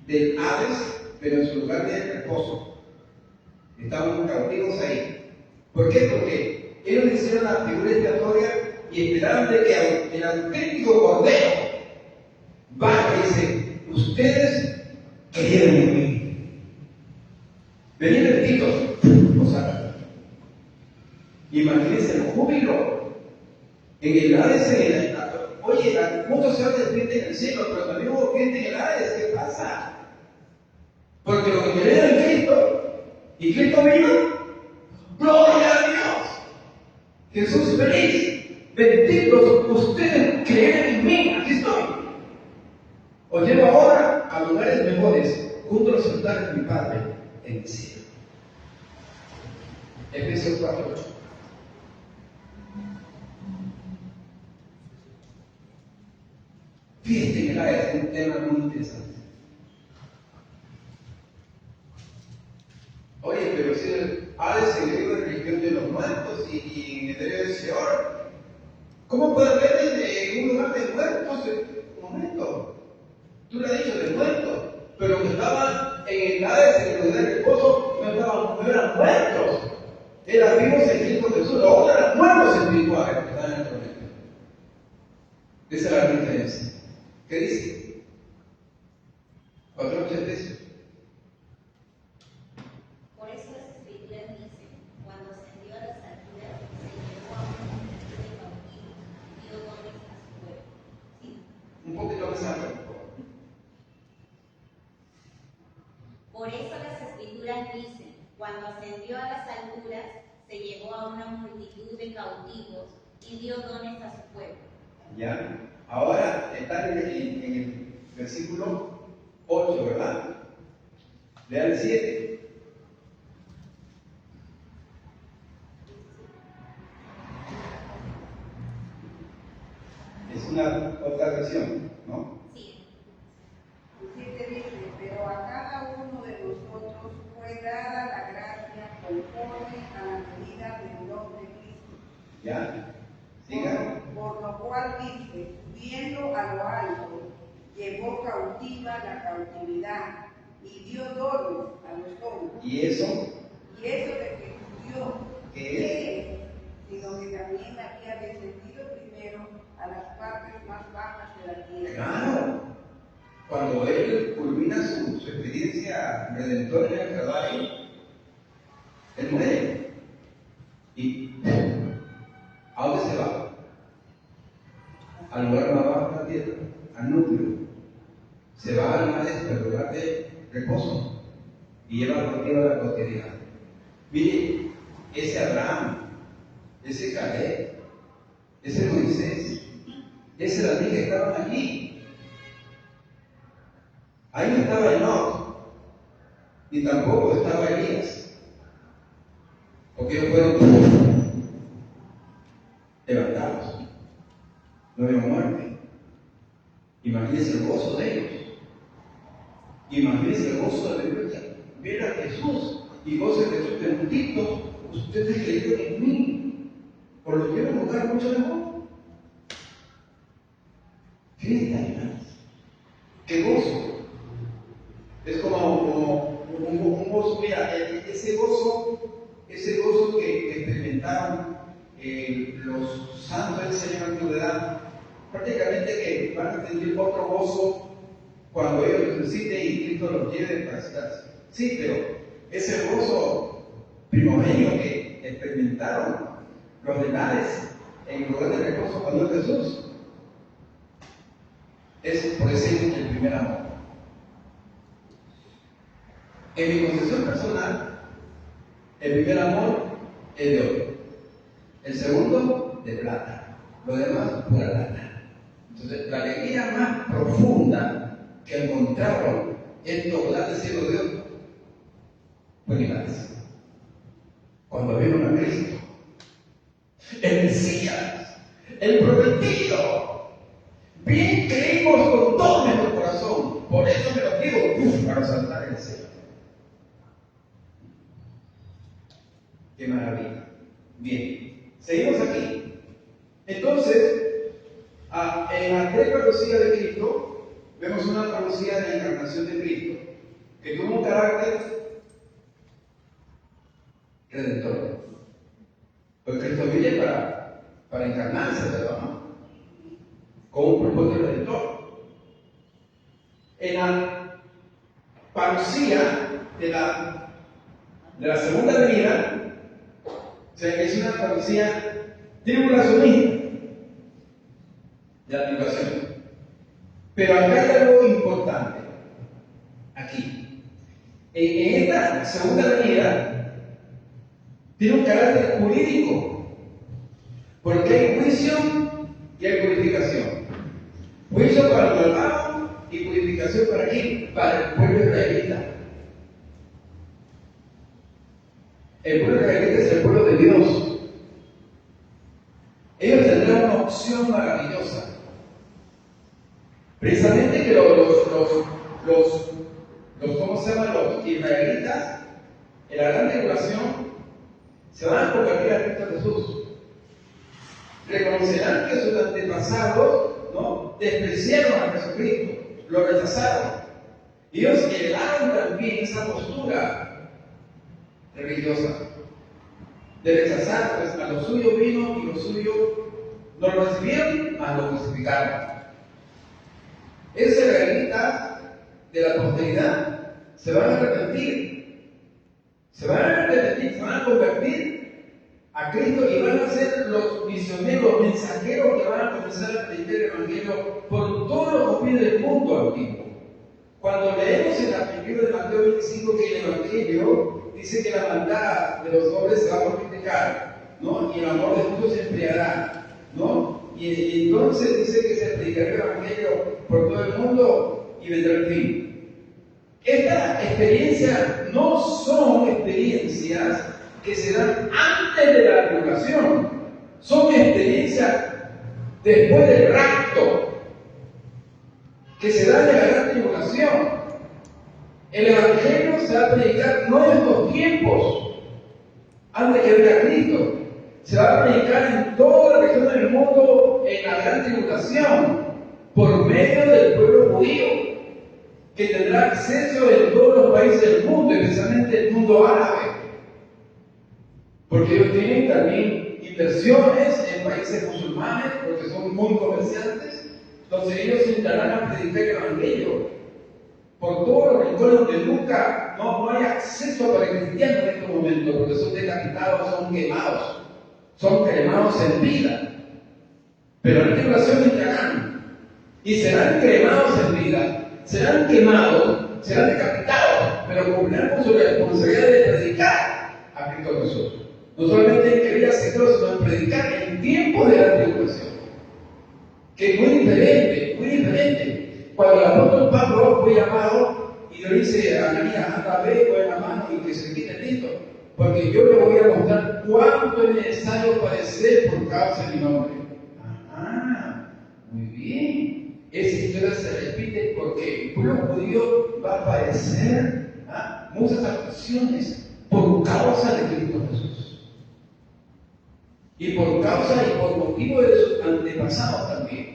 Del Hades, pero en su lugar de reposo. Estaban cautivos ahí. ¿Por qué? Porque ellos hicieron la figura expiatoria y esperaban de que el auténtico Cordero vaya y dice: ustedes querían en mí. Venían vestidos, o sea, imagínense el júbilo en el Hades. Oye, muchos se hablan de gente en el cielo, pero también hubo gente en el Hades. ¿Qué pasa? Porque lo que querían en Cristo, y Cristo vino, ¡gloria a Dios! Jesús feliz, benditos ustedes creen en mí, aquí estoy. Os llevo ahora a lugares mejores, junto a los altares de mi Padre en el cielo. Efesios 4:8. Fíjate que la es un tema muy interesante. Oye, pero si el Hades se griego en religión de los muertos y en el del Señor, ¿cómo puede haber en un lugar de muertos? Un momento, tú le has dicho de muertos, pero los que estaban en el Hades, en el lugar de reposo, no eran muertos, eran vivos en Cristo Jesús, los otros eran muertos espirituales que estaban en el tormento. Esa es la diferencia. ¿Qué dice? 4:8. Por eso las escrituras dicen, cuando ascendió a las alturas, se llevó a una multitud de cautivos y dio dones a su pueblo. ¿Sí? Un poquito más alto, por favor. Por eso las escrituras dicen, cuando ascendió a las alturas, se llevó a una multitud de cautivos y dio dones a su pueblo. Ya. Ahora está en el versículo 8, ¿verdad? Lean el 7. Es una otra versión, ¿no? Sí. Sí te dice, pero a cada uno de nosotros fue dada la gracia conforme a la medida del don de Cristo. ¿Ya? Sigan. Por lo cual dice, viendo a lo alto, llevó cautiva la cautividad y dio dones a los hombres. ¿Y eso? Y eso de que dio, ¿Qué es? Sino que también había descendido primero a las partes más bajas de la tierra. Claro. cuando él culmina su experiencia redentora en el Calvario, él muere. ¿Y a dónde se va? Al lugar más bajo de la tierra, al núcleo. Se va al mar, al lugar de reposo, y lleva contigo la cotidiana. Mire, ese Abraham, ese Caleb, ese Moisés, ese David que estaban allí. Ahí no estaba Enoch, ni tampoco estaba Elías, porque ellos fueron levantados, no había muerte. Imagínense el gozo de ellos. Imagínense el gozo de Dios. Ver a Jesús y gozo de Jesús bendito, ustedes creyeron en mí, por lo que quiero buscar mucho mejor. ¿Qué detalles? ¿Qué gozo? Es como un gozo, mira, ese gozo que experimentaron los santos del Señor en antigüedad, prácticamente que van a tener otro gozo cuando ellos resuciten y Cristo los lleve para estar. Sí, pero ese gozo primogenio que experimentaron los demás en lugar de reposo cuando es Jesús, es por ese el primer amor. En mi concepción personal, el primer amor es de oro, el segundo de plata, lo demás pura lana. Entonces, la alegría más profunda que encontraron estos grandes hijos de Dios fue en Iglesia. Cuando vieron a Cristo, el Mesías, el prometido, bien creímos con todo nuestro corazón. Por eso me lo digo, para saltar el cielo. Qué maravilla. Bien, seguimos aquí. Entonces, en la tres profecías de Cristo, vemos una profecía de la encarnación de Cristo, que tuvo un carácter redentor. Pues Cristo viene para encarnarse, ¿verdad? Con un propósito redentor. En la parucía de la segunda venida, o sea, que es una parucía tribulacionista, de la tribulación. Pero acá hay algo importante, aquí. En esta segunda venida tiene un carácter jurídico, porque hay juicio y hay purificación. Juicio para el malvado y purificación para quién? Para el pueblo israelita. El pueblo israelita es el pueblo de Dios. Ellos tendrán una opción maravillosa. Precisamente que ¿cómo se llama? Los israelitas, en la gran tribulación, se van a convertir a Cristo Jesús. Reconocerán que sus antepasados, ¿no?, despreciaron a Jesucristo, lo rechazaron. Y ellos heredaron también esa postura religiosa de rechazar, pues a lo suyo vino y lo suyo no lo recibieron, mas lo crucificaron. Esos israelitas de la posteridad se van a arrepentir, se van a convertir a Cristo y van a ser los misioneros, los mensajeros que van a comenzar a predicar el Evangelio por todos los confines del mundo antiguo. Cuando leemos en la película de Mateo 25 que el Evangelio dice que la maldad de los hombres se va a multiplicar, ¿no?, y el amor de muchos se enfriará, ¿no? Y entonces dice que se predicará el Evangelio por todo el mundo y vendrá el fin. Estas experiencias no son experiencias que se dan antes de la tribulación, son experiencias después del rapto, que se dan en la gran tribulación. El Evangelio se va a predicar no en estos tiempos, antes que venga Cristo, se va a predicar en toda la región del mundo en la gran tribulación, por medio del pueblo judío, que tendrá acceso en todos los países del mundo, especialmente el mundo árabe, porque ellos tienen también inversiones en países musulmanes, porque son muy comerciantes. Entonces ellos entrarán a predicar el Evangelio por todos los rincones donde nunca no hay acceso para el cristiano en estos momentos, porque son decapitados, son cremados en vida. Pero en tribulación entrarán y serán cremados en vida, serán quemados, serán decapitados, pero cumplirán con su responsabilidad de predicar a Cristo Jesús. No solamente en que vida sector, sino en predicar en tiempos de la tribulación. Que es muy diferente, muy diferente. Cuando el apóstol Pablo fue llamado y le dice a Ananías, anda, ve con la mano y que se quite el título, porque yo le voy a mostrar cuánto es necesario padecer por causa de mi nombre. Muy bien. Esa historia se repite porque el pueblo judío va a padecer muchas aflicciones por causa de Cristo Jesús. Y por causa y por motivo de sus antepasados también.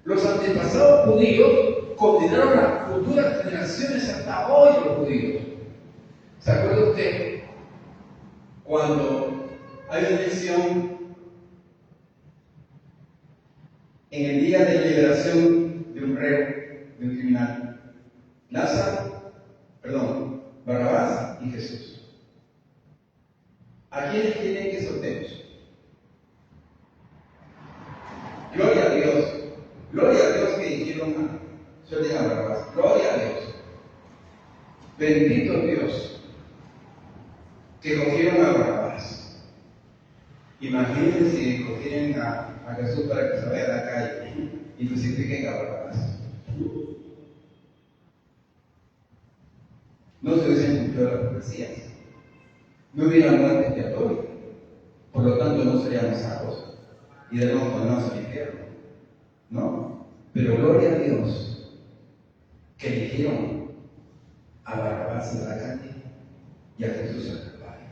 Los antepasados judíos condenaron a las futuras generaciones hasta hoy los judíos. ¿Se acuerda usted cuando hay una elección en el día de liberación de un reo, de un criminal? Barrabás y Jesús. ¿A quiénes quieren que soltemos? Gloria a Dios que dijeron a suelten a Barrabás. Gloria a Dios. Bendito Dios que cogieron a Barrabás. Imagínense si cogieran a Jesús para que se vaya a la calle y crucifiquen a Barrabás. No se hubiesen cumplido las profecías. No hubiera muerte expiatoria. Por lo tanto, no seríamos salvos y de nuevo condenados al infierno. No. Pero gloria a Dios que eligieron a Barrabás en la calle y a Jesús en el Calvario.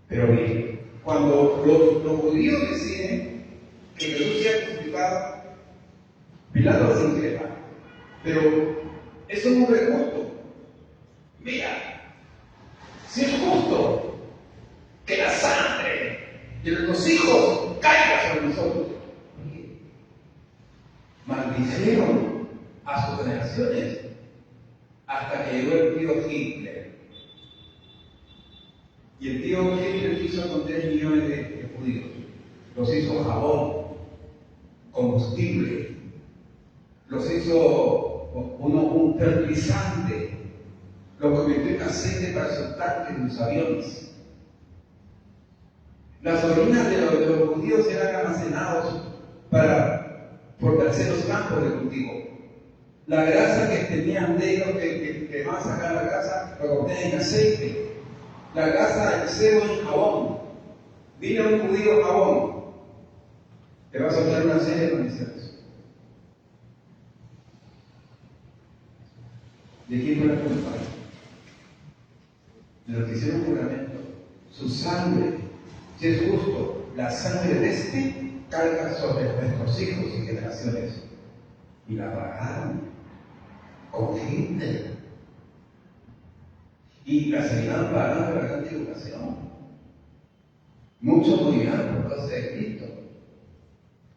Pero bien, cuando los judíos deciden que Jesús sea crucificado, Pilato se increpa. Pero eso no es justo. Mira, si es justo que la sangre de los hijos caiga sobre nosotros. Maldijeron a sus generaciones hasta que llegó el tío Hitler. Y el tío Hitler hizo con 3 millones de judíos. Los hizo jabón, combustible, los hizo un fertilizante, lo convirtió en aceite para sus tanques de los aviones. Las orinas de los judíos eran almacenados para fortalecer los campos de cultivo. La grasa que tenían de ellos, que van a sacar la grasa, lo convertían en aceite. La grasa del cerdo en jabón. Vino un judío jabón. Le va a soltar una serie de maldiciones. ¿De quién fue la culpa? De los que hicieron juramento. Su sangre, si es justo, la sangre de este carga sobre nuestros hijos y generaciones. Y la pagaron con Hitler. Y la seguirán pagando la gran tribulación. Muchos morirán por causa de Cristo.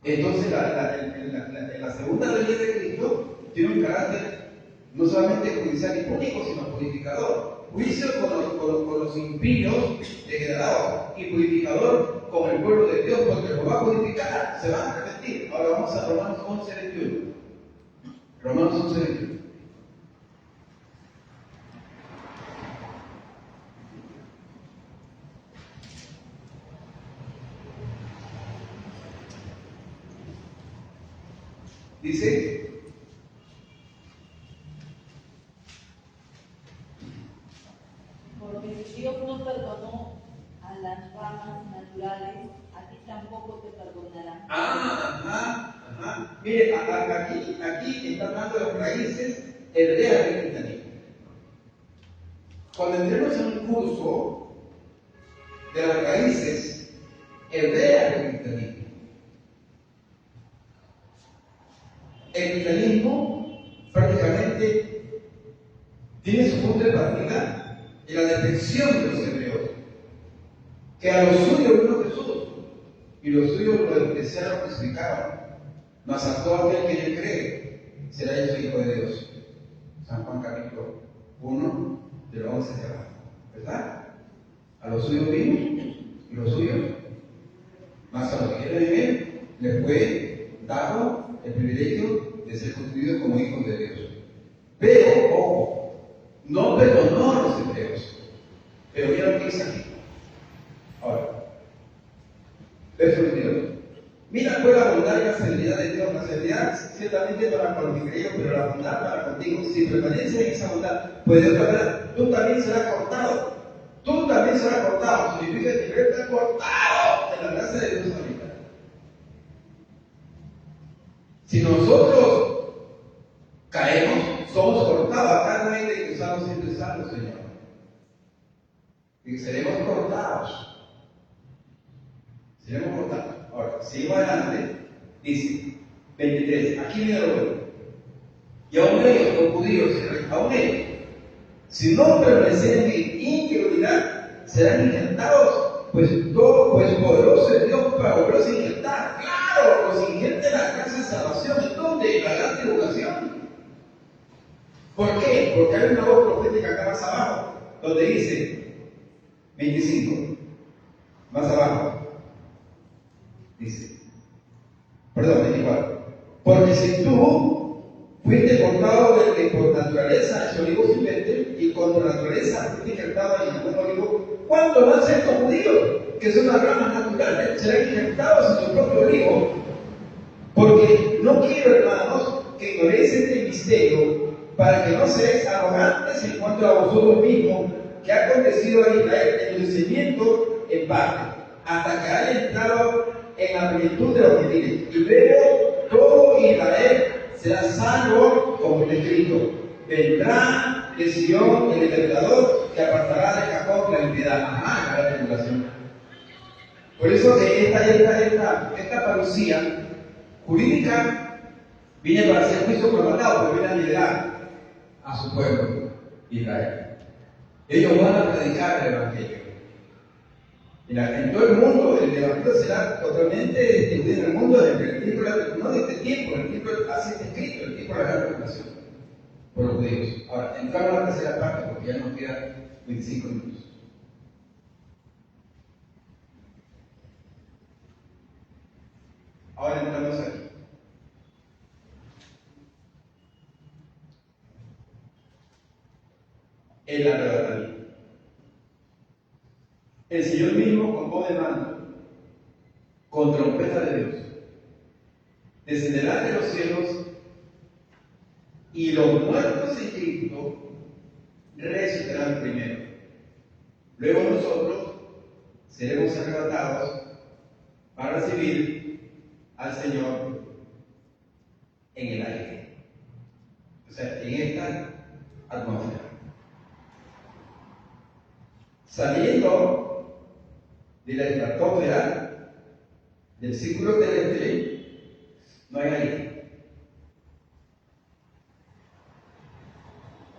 Entonces, la segunda venida de Cristo tiene un carácter no solamente judicial y público, sino purificador. Juicio con los impíos degenerados y purificador con el pueblo de Dios, porque lo va a purificar, se van a arrepentir. Ahora vamos a Romanos 11:21. Romanos 11:21. Dice, porque si Dios no perdonó a las ramas naturales, a ti tampoco te perdonará. Mire, aquí está hablando de las raíces hebreas del cristianismo. Cuando entremos en un curso de las raíces hebreas del cristianismo, el cristianismo prácticamente tiene su punto de partida en la detección de los hebreos, que a los suyos vino Jesús, y los suyos lo despreciaron, lo crucificaron, mas a todo aquel que le cree será hecho hijo de Dios. San Juan capítulo 1, del 11 hacia abajo, ¿verdad? A los suyos vino, y los suyos, más a los que quieren vivir, les fue dado el privilegio de ser constituidos como hijos de Dios. Pero, ojo, no perdonó a los hebreos. Pero mira lo que dice aquí. Ahora, verso 22. Mira pues la bondad y la severidad de Dios. La severidad ciertamente para con los que creyeron, pero la bondad para contigo. Si permaneces en esa bondad, pues de otra manera, tú también serás cortado. Tú también serás cortado. Significa que Dios está cortado de la gracia de Dios ahorita. Si nosotros caemos, somos cortados. Acá no hay de que estamos siempre salvos, Señor. Y seremos cortados. Seremos cortados. Ahora, seguimos adelante. Dice, 23. Aquí viene lo bueno. Y aún ellos, los judíos, aún ellos, si no permanecen en incredulidad, serán ingentados, pues poderoso es Dios para volverlos a injertar. Claro, los injerta en la casa de salvación. ¿En dónde? En la gran tribulación. ¿Por qué? Porque hay una voz profética acá más abajo, donde dice, 25, más abajo, dice, perdón, 24, porque si tú fuiste cortado de que por naturaleza es olivo silvestre y con naturaleza fuiste injertado en algún olivo, ¿cuánto más estos judíos, que son las ramas naturales, serán injertados en su propio olivo? Porque no quiero, hermanos, que ignoréis este misterio, para que no seáis arrogantes en cuanto a vosotros mismos, que ha acontecido a Israel el endurecimiento en parte, hasta que haya entrado en la plenitud de los gentiles. Y luego todo Israel será salvo, como está escrito. Vendrá de Sion el libertador, que apartará de Jacob la impiedad. Ajá, la tribulación. Por eso que esta parucía jurídica viene para hacer juicio prolongado, pero viene a liberar a su pueblo, Israel. Ellos van a predicar el Evangelio. En todo el mundo, el Evangelio será totalmente extendido en el mundo no de este tiempo, el tiempo así está escrito, el tiempo de la gran tribulación, por los judíos. Ahora, entramos a la tercera parte porque ya nos quedan 25 minutos. Ahora entramos aquí. El arrebatamiento. El Señor mismo con voz de mando, con trompeta de Dios, descenderá de los cielos y los muertos en Cristo resucitarán primero. Luego nosotros seremos arrebatados para recibir al Señor en el aire, o sea, en esta atmósfera. Saliendo de la estratosfera, del círculo terrestre, no hay aire.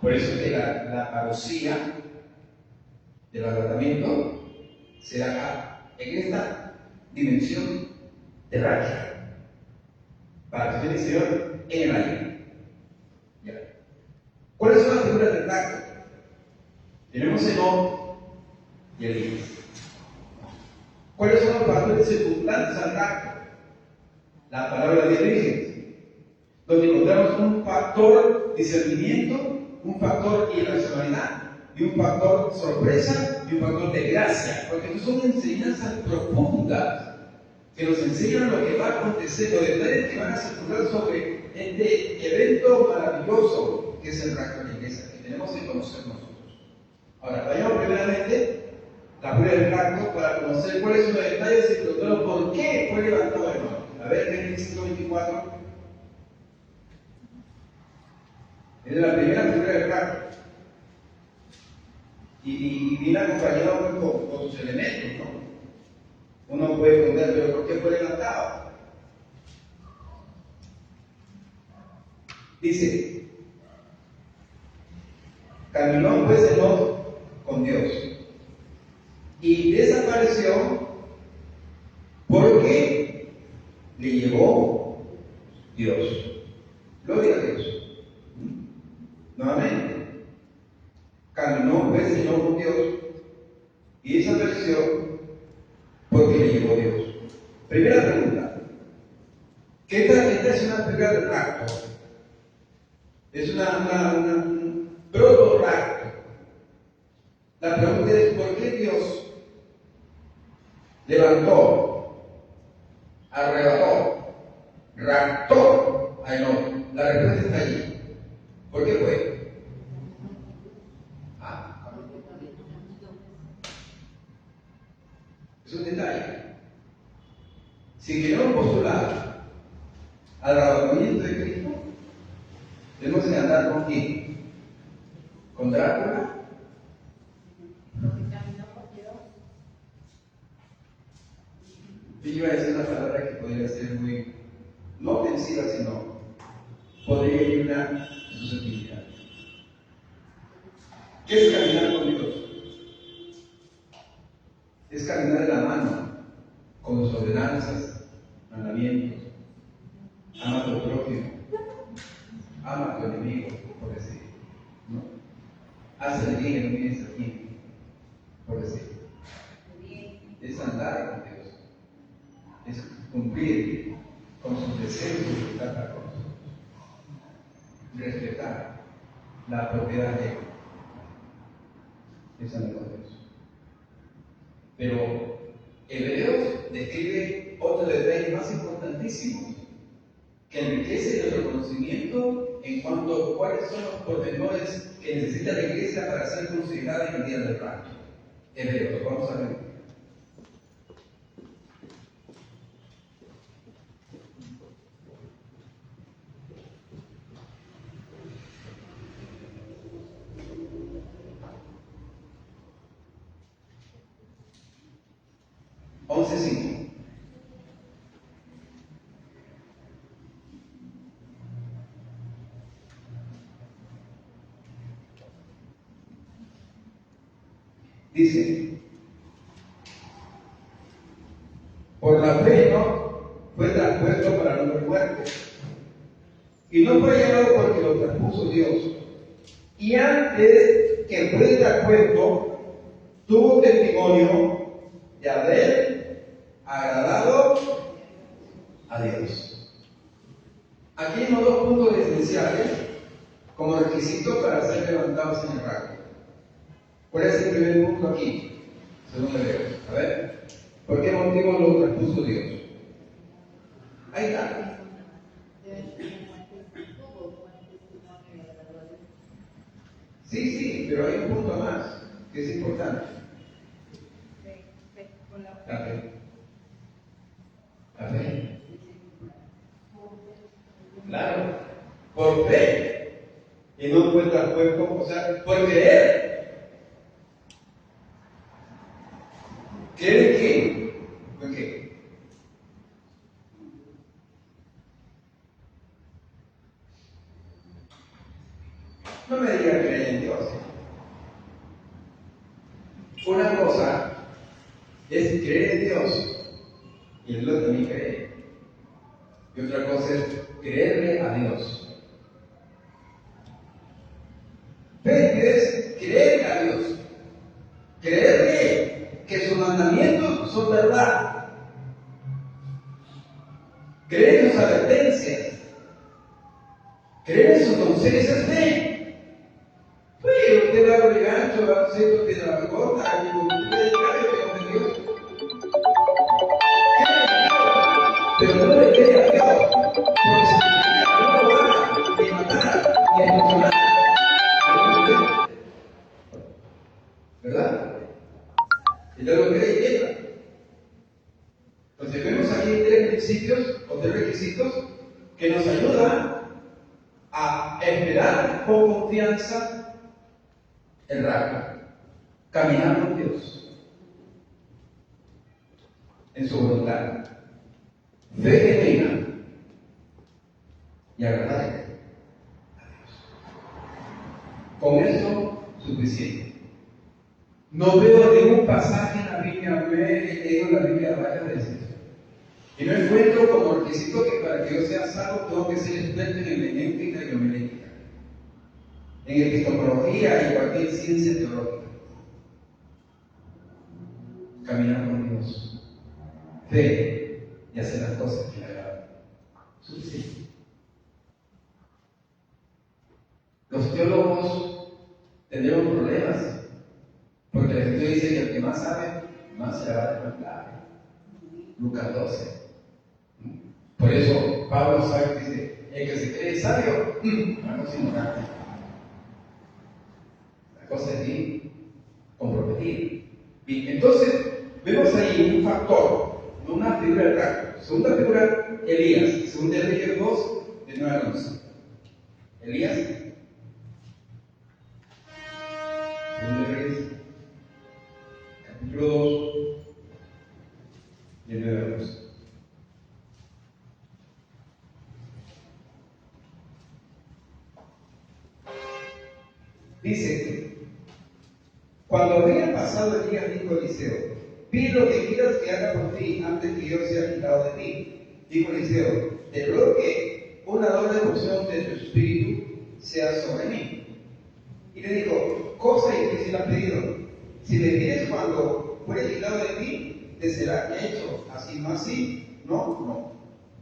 Por eso es que la parucía del arrebatamiento será acá, en esta dimensión terráquea, para que el Señor en el aire. ¿Ya? ¿Cuáles son las figuras del pacto? Tenemos Enoc y Elías. ¿Cuáles son los factores circundantes al pacto? La palabra de Virgen, donde encontramos un factor discernimiento, un factor irracionalidad y un factor sorpresa y un factor de gracia, porque estos son enseñanzas profundas que nos enseñan lo que va a acontecer, los detalles que van a circular sobre este evento maravilloso que es el rapto de la iglesia, que tenemos que conocer nosotros. Ahora, vayamos primeramente la prueba del pacto para conocer cuáles son los detalles y sobre por qué fue levantado el nombre. A ver, Génesis 24. Es la primera figura del pacto. Y viene acompañado con sus elementos, ¿no? Uno puede preguntar, pero ¿por qué fue levantado? Dice, caminó pues Enoc con Dios y desapareció porque le llevó Dios. Gloria a Dios. Nuevamente. nació porque le llevó Dios. Primera pregunta. Esta es una teoría del rapto. Es un proto-rapto. La pregunta es, ¿por qué Dios levantó, arrebató, raptó a Enoch? La respuesta está allí. ¿Por qué fue? Es un detalle. Si queremos postular al arrebatamiento de Cristo, tenemos que andar con quién? ¿Con Drácula? Yo iba a decir una palabra que podría ser muy, no ofensiva, sino podría ir una susceptibilidad. ¿Qué es caminar con Dios? Es caminar de la mano con sus ordenanzas, mandamientos. Ama a tu prójimo, ama a tu enemigo, por decir, ¿no? Haz el bien y no mires a quién, por decir. Es andar con Dios, es cumplir con sus deseos y respetar para con nosotros. Respetar la propiedad de Él. Es andar con Dios. Pero Hebreos describe otro detalle más importantísimo que enriquece nuestro conocimiento en cuanto a cuáles son los pormenores que necesita la iglesia para ser considerada en el día del rapto. Hebreos, vamos a ver. Dice, por la fe no fue traspuesto para no ver muerte, y no fue hallado porque lo traspuso Dios. Y antes que fue traspuesto, tuvo testimonio de haber agradado a Dios. Aquí hay dos puntos esenciales como requisitos para ser levantados en el rapto. ¿Cuál es el primer punto aquí? Según Hebreos. A ver, ¿por qué motivo lo traspuso Dios? Ahí está. Sí, pero hay un punto más que es importante. La fe. La fe. Claro, por fe. Y no fue traspuesto, o sea, por creer. ¿Creer en qué? ¿En qué? No me diga creer en Dios. Una cosa es creer en Dios y el otro también cree. Y otra cosa es creerle a Dios. Fe es creerle a Dios. Creerle que sus mandamientos son verdad. Creer en sus advertencias. Creer en sus consejos es fe. Oye, usted va a abrir gancho, va a hacer lo que de la gota, y usted es claro que no es Dios. Pero no le cree a Dios, porque significa que no lo haga, ni matar, ni emocionar. ¿Verdad? Y luego cree y entra. Entonces vemos aquí tres principios o tres requisitos que nos ayudan a esperar con confianza el rapto, caminar con Dios en su voluntad, fe genuina y agradarle a Dios. Con eso suficiente. No veo ningún pasaje en la Biblia, he leído la Biblia varias veces y no encuentro como requisito que para que yo sea salvo tengo que ser experto en hermenéutica y homilética, en epistemología y cualquier ciencia teológica. caminar con Dios, fe y hacer las cosas que le agradan. Suficiente. Los teólogos tendremos problemas, porque la Escritura dice que el que más sabe, más se le va a demandar. Lucas 12. Por eso Pablo sabe que dice, el que se cree sabio, no es ignorante. La cosa es bien comprometida. Bien, entonces, vemos ahí un factor, no una figura de rango. Segunda figura, Elías. Segunda de Reyes 2, de 9 al 11. Elías. Segunda de Reyes, capítulo 2, de 9 al 11. Dice, cuando había pasado el día, dijo Eliseo, pide lo que quieras que haga por ti antes que yo sea quitado de ti. Dijo Eliseo, te ruego que una doble porción de tu espíritu sea sobre mí. Y le dijo, cosa difícil has pedido. Si me pides cuando fuere quitado de ti, te será hecho, así no así, no.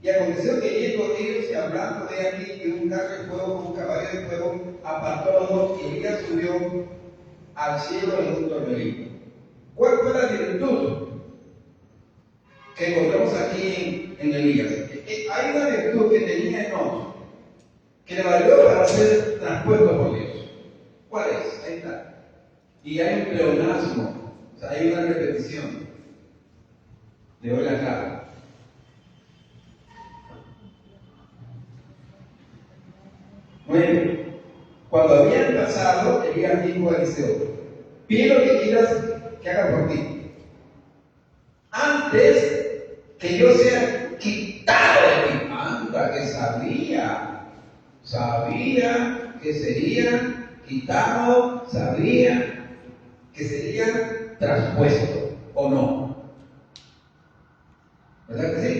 Y aconteció que yendo ellos y hablando de aquí, que un carro de fuego con un caballo de fuego apartó a los dos y Elías subió al cielo en un torbellino. ¿Cuál fue la virtud que encontramos aquí en Elías? Hay una virtud que tenía Enoc, que le valió para ser transpuesto por Dios. ¿Cuál es? Ahí está. Y hay un pleonasmo, o sea, hay una repetición. Le doy la clave. Bueno, cuando habían pasado, Elías dijo a Eliseo, pide lo que quieras que haga por ti, antes que yo sea quitado de ti. Anda, que sabía que sería quitado, sabía que sería traspuesto, ¿o no? ¿Verdad que sí?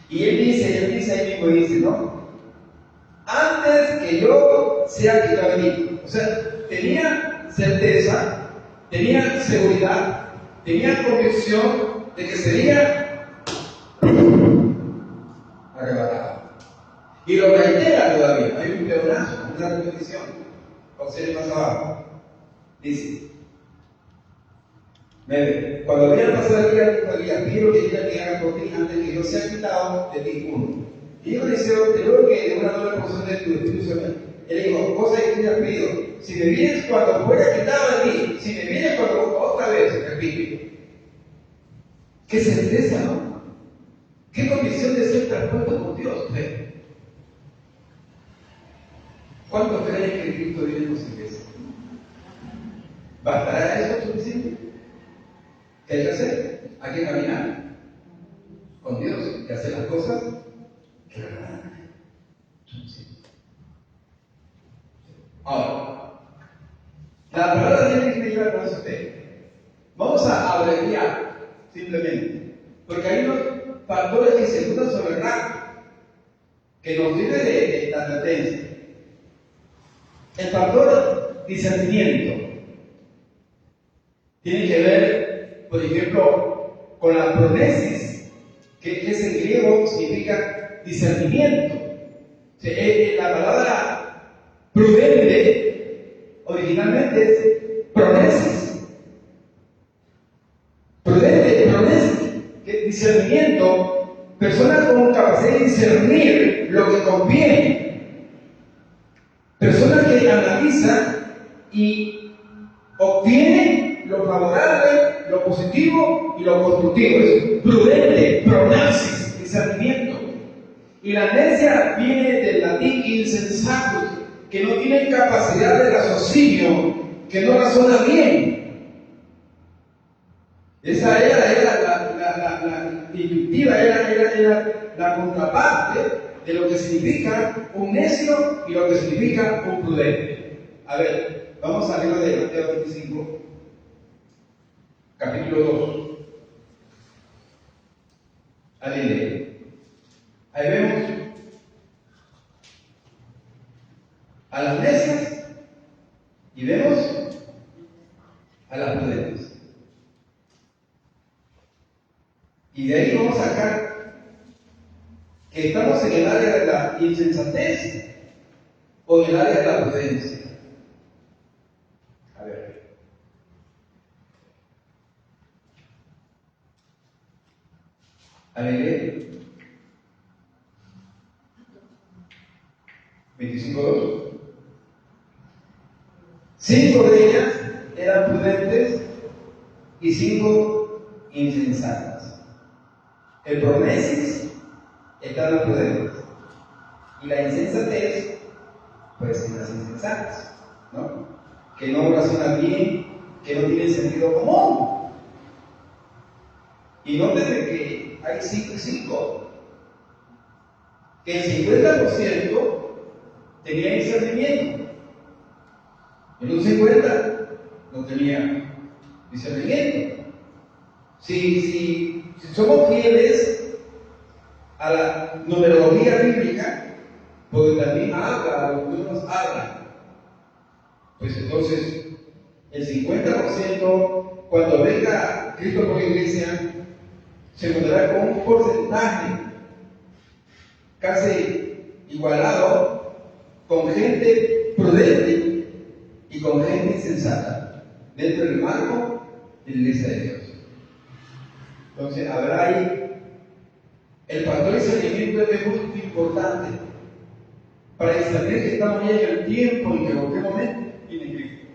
Y él dice ahí mismo, dice, ¿no? Antes que yo sea quitado de ti. O sea, tenía certeza, tenía seguridad, tenía convicción de que sería arrebatado. Y lo reitera todavía, hay un pleonazo, una repetición. Observe más abajo. Dice, cuando había pasado el día, dijo Elías, pido que ella que haga por ti antes que yo sea quitado de ti uno. Y dijo Eliseo, te ruego que de una doble porción de tu espíritu sobre mí. Él dijo, cosa que te has pedido, si me vienes cuando fuera quitado de ti, si me vienes cuando otra vez, repite. Qué certeza, ¿no? Qué condición de ser transpuesto por Dios. ¿Cuántos creen que Cristo viene en su iglesia? ¿Bastará eso suficiente? ¿Qué hay que hacer? Hay que caminar con Dios y hacer las cosas que le agradan. Ahora, la palabra de Dios que me lleva con eso. Vamos a abreviar simplemente, porque hay unos factores que se juntan sobre el rango, que nos sirve de advertencia. El factor discernimiento tiene que ver, por ejemplo, con la pronesis, que es en griego significa discernimiento. La palabra prudente originalmente es pronesis. Prudente, pronesis, que discernimiento, persona con capacidad de discernir lo que conviene. Persona que analiza y obtiene lo favorable, lo positivo y lo constructivo. Es prudente, pronasis, discernimiento. Y la necia viene del latín insensatus, que no tiene capacidad de raciocinio, que no razona bien. Esa era la intuitiva, era la contraparte de lo que significa un necio y lo que significa un prudente. A ver, vamos al libro de Mateo 25, capítulo 2. Ahí vemos a las necias y vemos a las prudentes. Y de ahí vamos a sacar que estamos en el área de la insensatez o en el área de la prudencia. A ver. ¿Alegre? 25:2. 5 de ellas eran prudentes y 5 insensatas. El pronesis está en las prudentes y la insensatez, pues en las insensatas, ¿no? Que no razonan bien, que no tienen sentido común. Y noten que hay 5 y 5. Que el 50% tenía discernimiento. En un 50 no tenía discernimiento. Si somos fieles a la numerología bíblica, porque también habla, los números hablan, pues entonces el 50%, cuando venga Cristo por la iglesia, se encontrará con un porcentaje casi igualado con gente prudente y con gente insensata dentro del marco de la iglesia de Dios. Entonces habrá ahí el factor de discernimiento es muy importante para discernir que estamos ya en el tiempo y que en cualquier momento viene Cristo.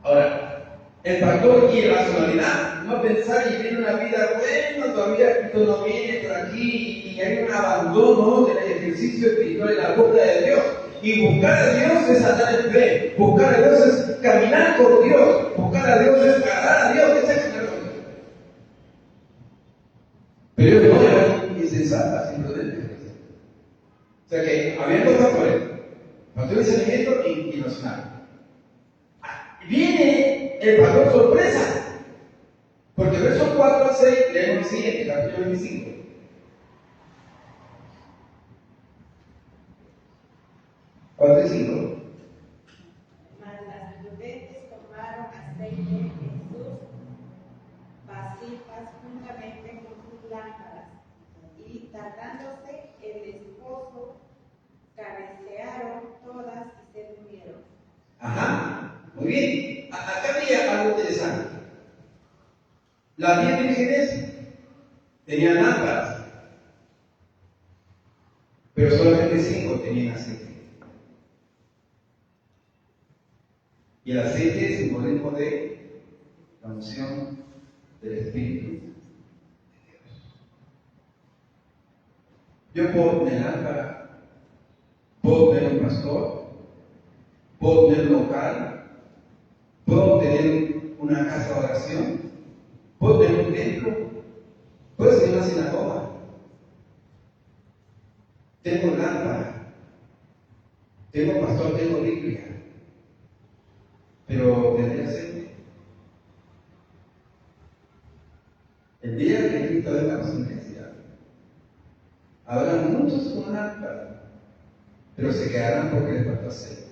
Ahora, el factor y la racionalidad, no pensar y vivir una vida, bueno, todavía Cristo no viene por aquí y hay un abandono del ejercicio espiritual en la búsqueda de Dios. Y buscar a Dios es andar en fe, buscar a Dios es caminar con Dios, buscar a Dios es agradar a Dios, ese es caminar con Dios. Pero ellos no eran insensatas, imprudentes. O sea que había dos factores, factor de discernimiento y racional. Viene el factor sorpresa, porque versos 4 al 6, leemos el siguiente, capítulo 25. ¿4 y 5? Mas las prudentes tomaron aceite en sus vasijas juntamente con sus lámparas, y tratándose el esposo, cabecearon todas y se durmieron. Ajá, muy bien. Acá había algo interesante. Las 10 vírgenes tenían lámparas, pero solamente 5 tenían aceite. Y el aceite es simbolismo de la unción del Espíritu de Dios. Yo puedo tener lámpara, puedo tener un pastor, puedo tener un local, puedo tener una casa de oración, puedo tener un templo, puedo tener una sinagoga. Tengo lámpara, tengo pastor, tengo Biblia. Pero tendría aceite. El día que Cristo venga a su iglesia, habrá muchos con lámpara, pero se quedarán porque les falta aceite.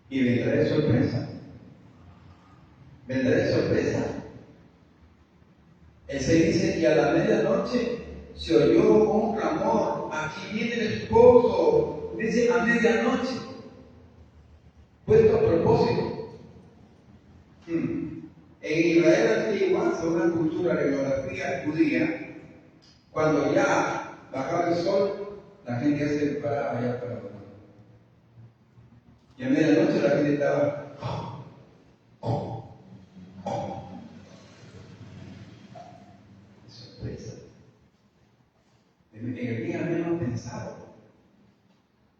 Y vendrá de sorpresa. Vendrá de sorpresa. El 6 dice: y a la medianoche se oyó un clamor, aquí viene el esposo. Dice a medianoche, puesto a propósito. En Israel antigua, según la cultura, la geografía judía, cuando ya bajaba el sol, la gente ya se paraba allá para dormir. Y a medianoche la gente estaba sorpresa. En el día menos pensado,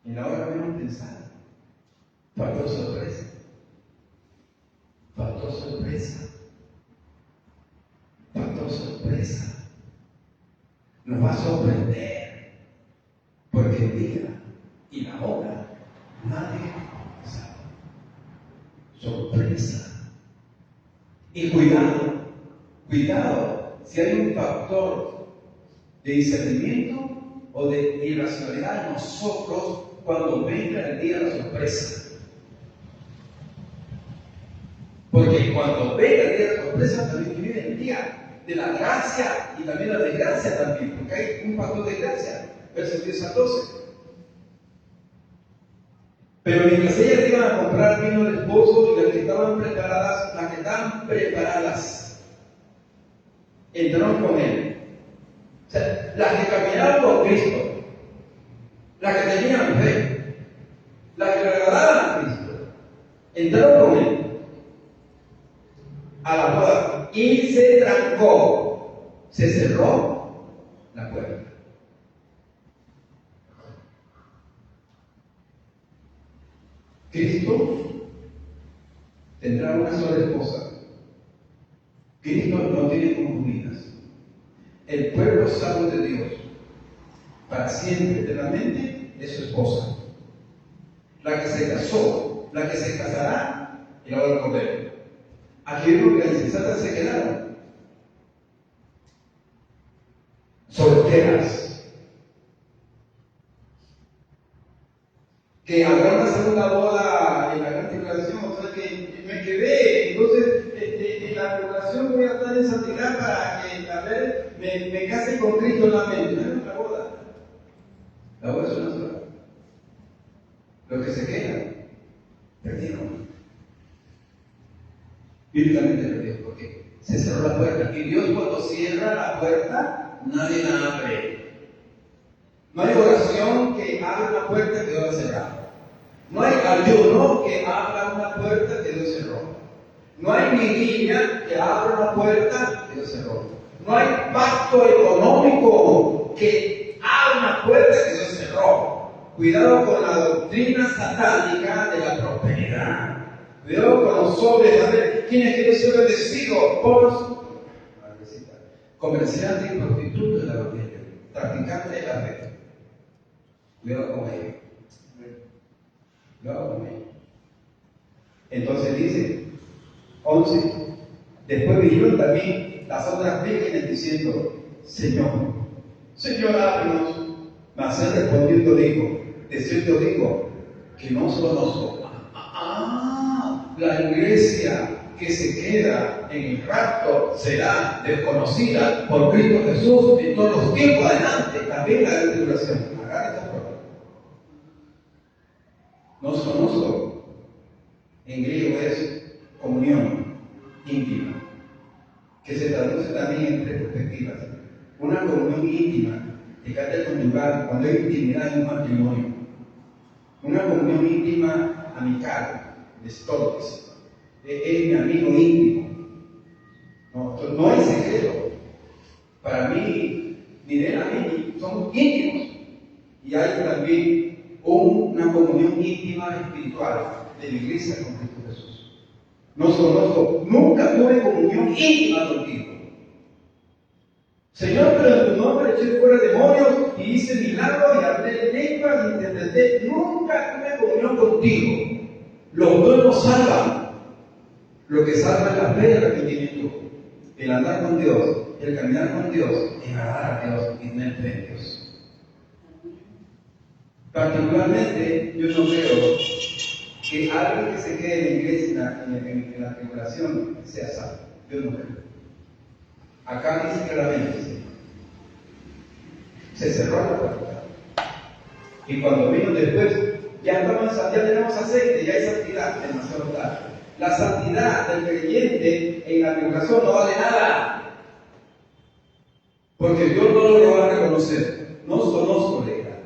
en la hora menos pensada, faltó sorpresa. Faltó sorpresa. Faltó sorpresa. Nos va a sorprender, porque el día y la hora nadie sabe. Sorpresa. Y cuidado, si hay un factor de discernimiento o de irracionalidad en nosotros cuando venga el día de la sorpresa. Porque cuando venga el día de la sorpresa, también viene el día de la gracia y también la desgracia también, porque hay un factor de gracia, versos 10 al 12. Pero mientras ellas iban a comprar vino al esposo y las que estaban preparadas, entraron con él. O sea, las que caminaron con Cristo, las que tenían fe, las que le agradaban a Cristo, entraron con él a la boda y se trancó, se cerró la puerta. Cristo tendrá una sola esposa. Cristo no tiene concubinas. El pueblo salvo de Dios, para siempre, eternamente, es su esposa. La que se casó, la que se casará y la va a comer. Aquellos que las insensatas se quedaron solteras. Que habrá una segunda boda en la gran tribulación, o sea que me quedé, entonces en la tribulación voy a estar en santidad para que, a ver, me case con Cristo en la mente. No es otra boda. La boda es una sola. Los que se quedan, perdieron. Bíblicamente perdieron, porque se cerró la puerta. Y Dios cuando cierra la puerta, nadie la abre. No hay oración que abra una puerta que Dios cerró. No hay ayuno que abra una puerta que Dios cerró. No hay vigilia que abra una puerta que Dios cerró. No hay pacto económico que abra una puerta que Dios cerró. Cuidado con la doctrina satánica de la prosperidad. Cuidado con los sobres. A ver, ¿quiénes quieren ser bendecidos? Pobres, comerciantes y prostitutos de la evangelio, practicantes de la fe. Cuidado con ellos. Cuidado con ellos. Entonces dice, 11. Después vinieron también las otras vírgenes diciendo, Señor, Señor, ábrenos. Mas él respondiendo dijo, de cierto digo, que no os conozco. La iglesia que se queda en el rapto será desconocida por Cristo Jesús en todos los tiempos adelante. También la tribulación. Agarra esta prueba. No os conozco. En griego es comunión íntima, que se traduce también en tres perspectivas. Una comunión íntima de carácter conyugal, cuando hay intimidad en un matrimonio. Una comunión íntima amical, de stories. Es mi amigo íntimo. No hay secreto. Para mí, ni de él a mí, somos íntimos. Y hay también una comunión íntima espiritual de la iglesia con Cristo Jesús. No os conozco, nunca tuve comunión íntima contigo. Señor, pero en tu nombre eché fuera demonios y hice milagros y hablé lenguas y interpreté. Nunca tuve comunión contigo. Los dos nos salvan. Lo que salva es la fe y el arrepentimiento. El andar con Dios, el caminar con Dios, el agradar a Dios y tener fe en Dios. Particularmente, yo no veo que alguien que se quede en la iglesia en la tribulación sea salvo. Yo no veo. Acá dice claramente, se cerró la puerta. Y cuando vino después, ya tenemos aceite, ya hay santidad, demasiado tarde. La santidad del creyente en la tribulación no vale nada. Porque Dios no lo va a reconocer. No os conozco, le dirán.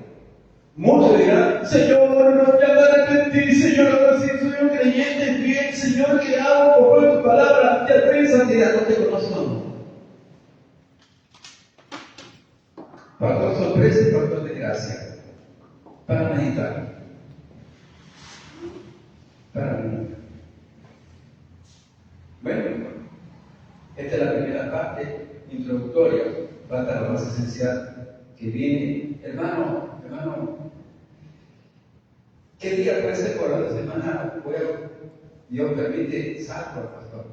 Muchos dirán, Señor, ya me arrepentí, Señor, ahora sí soy un creyente fiel, Señor, que hago por tu palabra, ya estoy en santidad, no te conozco. Factor sorpresa y factor de gracia. Para meditar. Para meditar. Bueno, esta es la primera parte introductoria. Falta lo más esencial que viene. Hermano, ¿qué día puede ser por la semana? Dios permite salvo al pastor.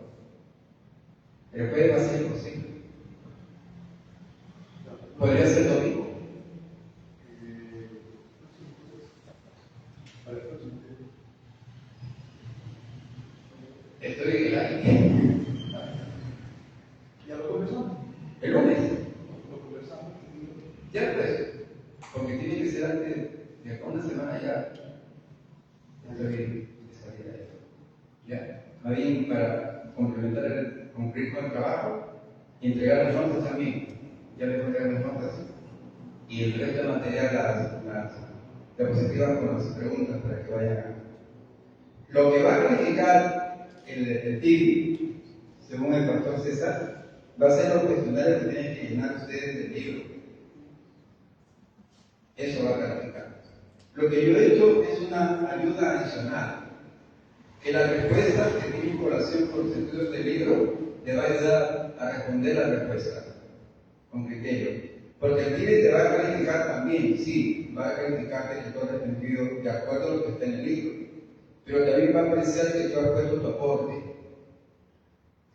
El jueves va a ser imposible. Podría ser domingo. Estoy en la ¿Ya lo conversamos? el lunes. Lo conversamos. Ya pues, porque tiene que ser antes de acá una semana ya. Ya estoy de salida de esto. Ya, más bien para complementar, cumplir con el trabajo y entregar las notas también. Ya les voy a entregar las notas y el resto de material, las diapositivas con las preguntas para que vayan. Lo que va a calificar el TIB, según el pastor César, va a ser los cuestionarios que tienen que llenar ustedes del libro. Eso va a calificar. Lo que yo he hecho es una ayuda adicional, que las respuestas que tienen colación con los estudios del libro te va a ayudar a responder las respuestas con criterio. Porque el TIB te va a calificar también, sí, va a calificarte que tú has respondido de acuerdo a lo que está en el libro. Pero también va a apreciar que tú has puesto tu aporte,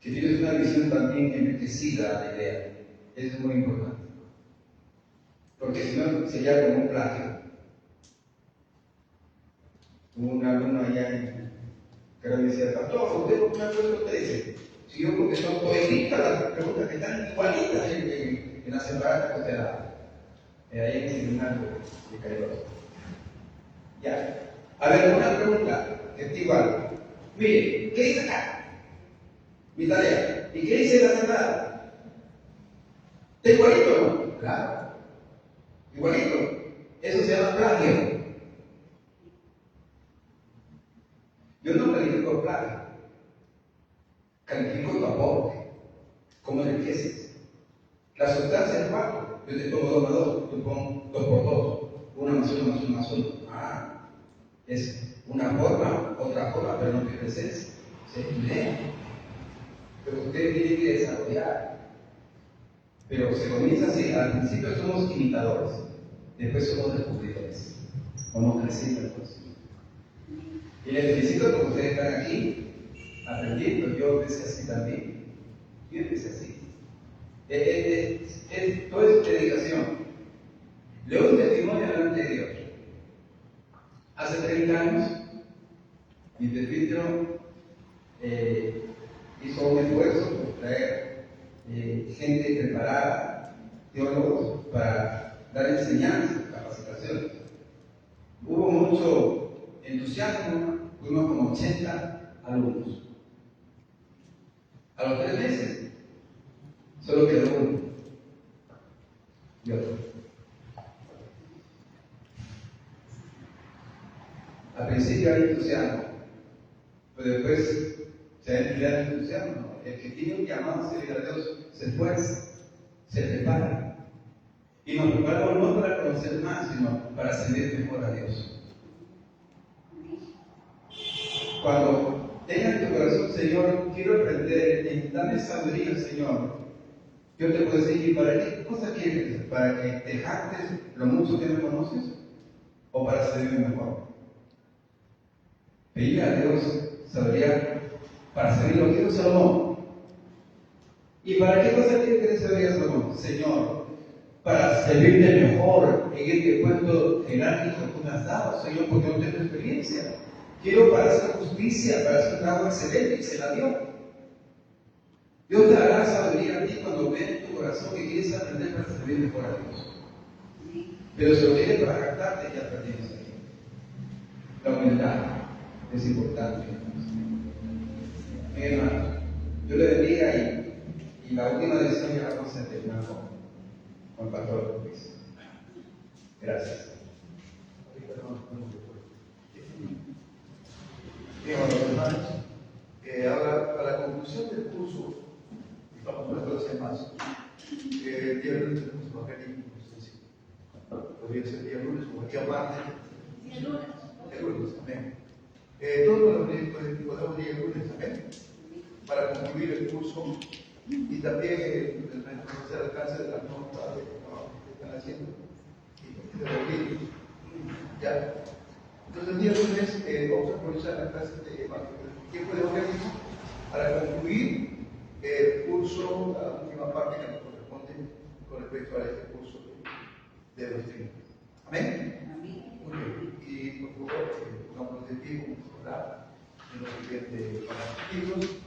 que tienes una visión también enriquecida a la idea. Eso es muy importante. Porque si no, sería como un plagio. Hubo un alumno allá que me decía, pastor, usted no me ha puesto 13. Si yo porque son todas las preguntas que están igualitas en la separata que usted da. Ahí en el seminario de Cairo. Ya. A ver, una pregunta que está igual. Mire, ¿qué dice acá? Mi tarea. ¿Y qué dice la sembrada? ¿Está igualito o no? Claro. Igualito. Eso se llama plagio. Yo no califico plagio. Califico tu aporte. ¿Cómo enriqueces? La sustancia es 4. Yo te pongo 2 más 2. Tú pongo 2 por 2. 1 más 1 más 1 más 1. Ah, es una forma, otra forma, pero no tiene esencia. Se idea. Pero usted tiene que desarrollar. Pero se comienza así. Al principio somos imitadores. Después somos descubridores. Vamos creciendo el conocimiento. Y les felicito porque ustedes están aquí aprendiendo. Yo empecé así también. Yo empecé así. Todo es dedicación. Leo un testimonio delante de Dios. Hace 30 años, mi presbítero hizo un esfuerzo por traer gente preparada, teólogos, para dar enseñanzas, capacitaciones. Hubo mucho entusiasmo, fuimos como 80 alumnos. A los 3 meses, solo quedó uno y otro. Al principio hay entusiasmo, pero después se va a enfriar el entusiasmo. El que tiene un llamado a servir a Dios se esfuerza, se prepara. Y nos preparamos no para conocer más, sino para servir mejor a Dios. Cuando tengas en tu corazón, Señor, quiero aprender, dame sabiduría, Señor. Yo te puedo decir, ¿y para qué cosa quieres? ¿Para que te jactes lo mucho que me conoces? ¿O para servirme mejor? Pedirle a Dios sabiduría para servir lo que hizo Salomón. ¿Y para qué cosa quiere que sabiduría Salomón? Señor, para servirte mejor en este puesto jerárquico que tú me has dado, Señor, porque no tengo experiencia. Quiero para hacer justicia, para hacer un trabajo excelente, y se la dio. Dios te dará sabiduría a ti cuando ve en tu corazón que quieres aprender para servir mejor a Dios. Pero si lo quieres para jactarte, ya perdimos aquí. La humildad es importante. Mi hermano, yo le bendiga y la última decisión ya la vamos a terminar con el pastor Luis. Gracias. Bien, hermanos, ahora para la conclusión del curso, y vamos a ver hacer más, el día lunes tenemos evangelismo, podría ser el día lunes o el día martes. El lunes. El lunes, amén. Todos podemos ir el lunes, amén, para concluir el curso y también reconocer el alcance de las notas de trabajo que están haciendo y de los libros. ¿Ya? Entonces el día lunes vamos a aprovechar la clase de tiempo de evangelismo para concluir el curso, la última parte que nos corresponde con respecto a este curso de doctrina. ¿Amén? Amén. Muy bien. Y por favor, pongamos de pie, vamos a orar. siguiente para los chicos.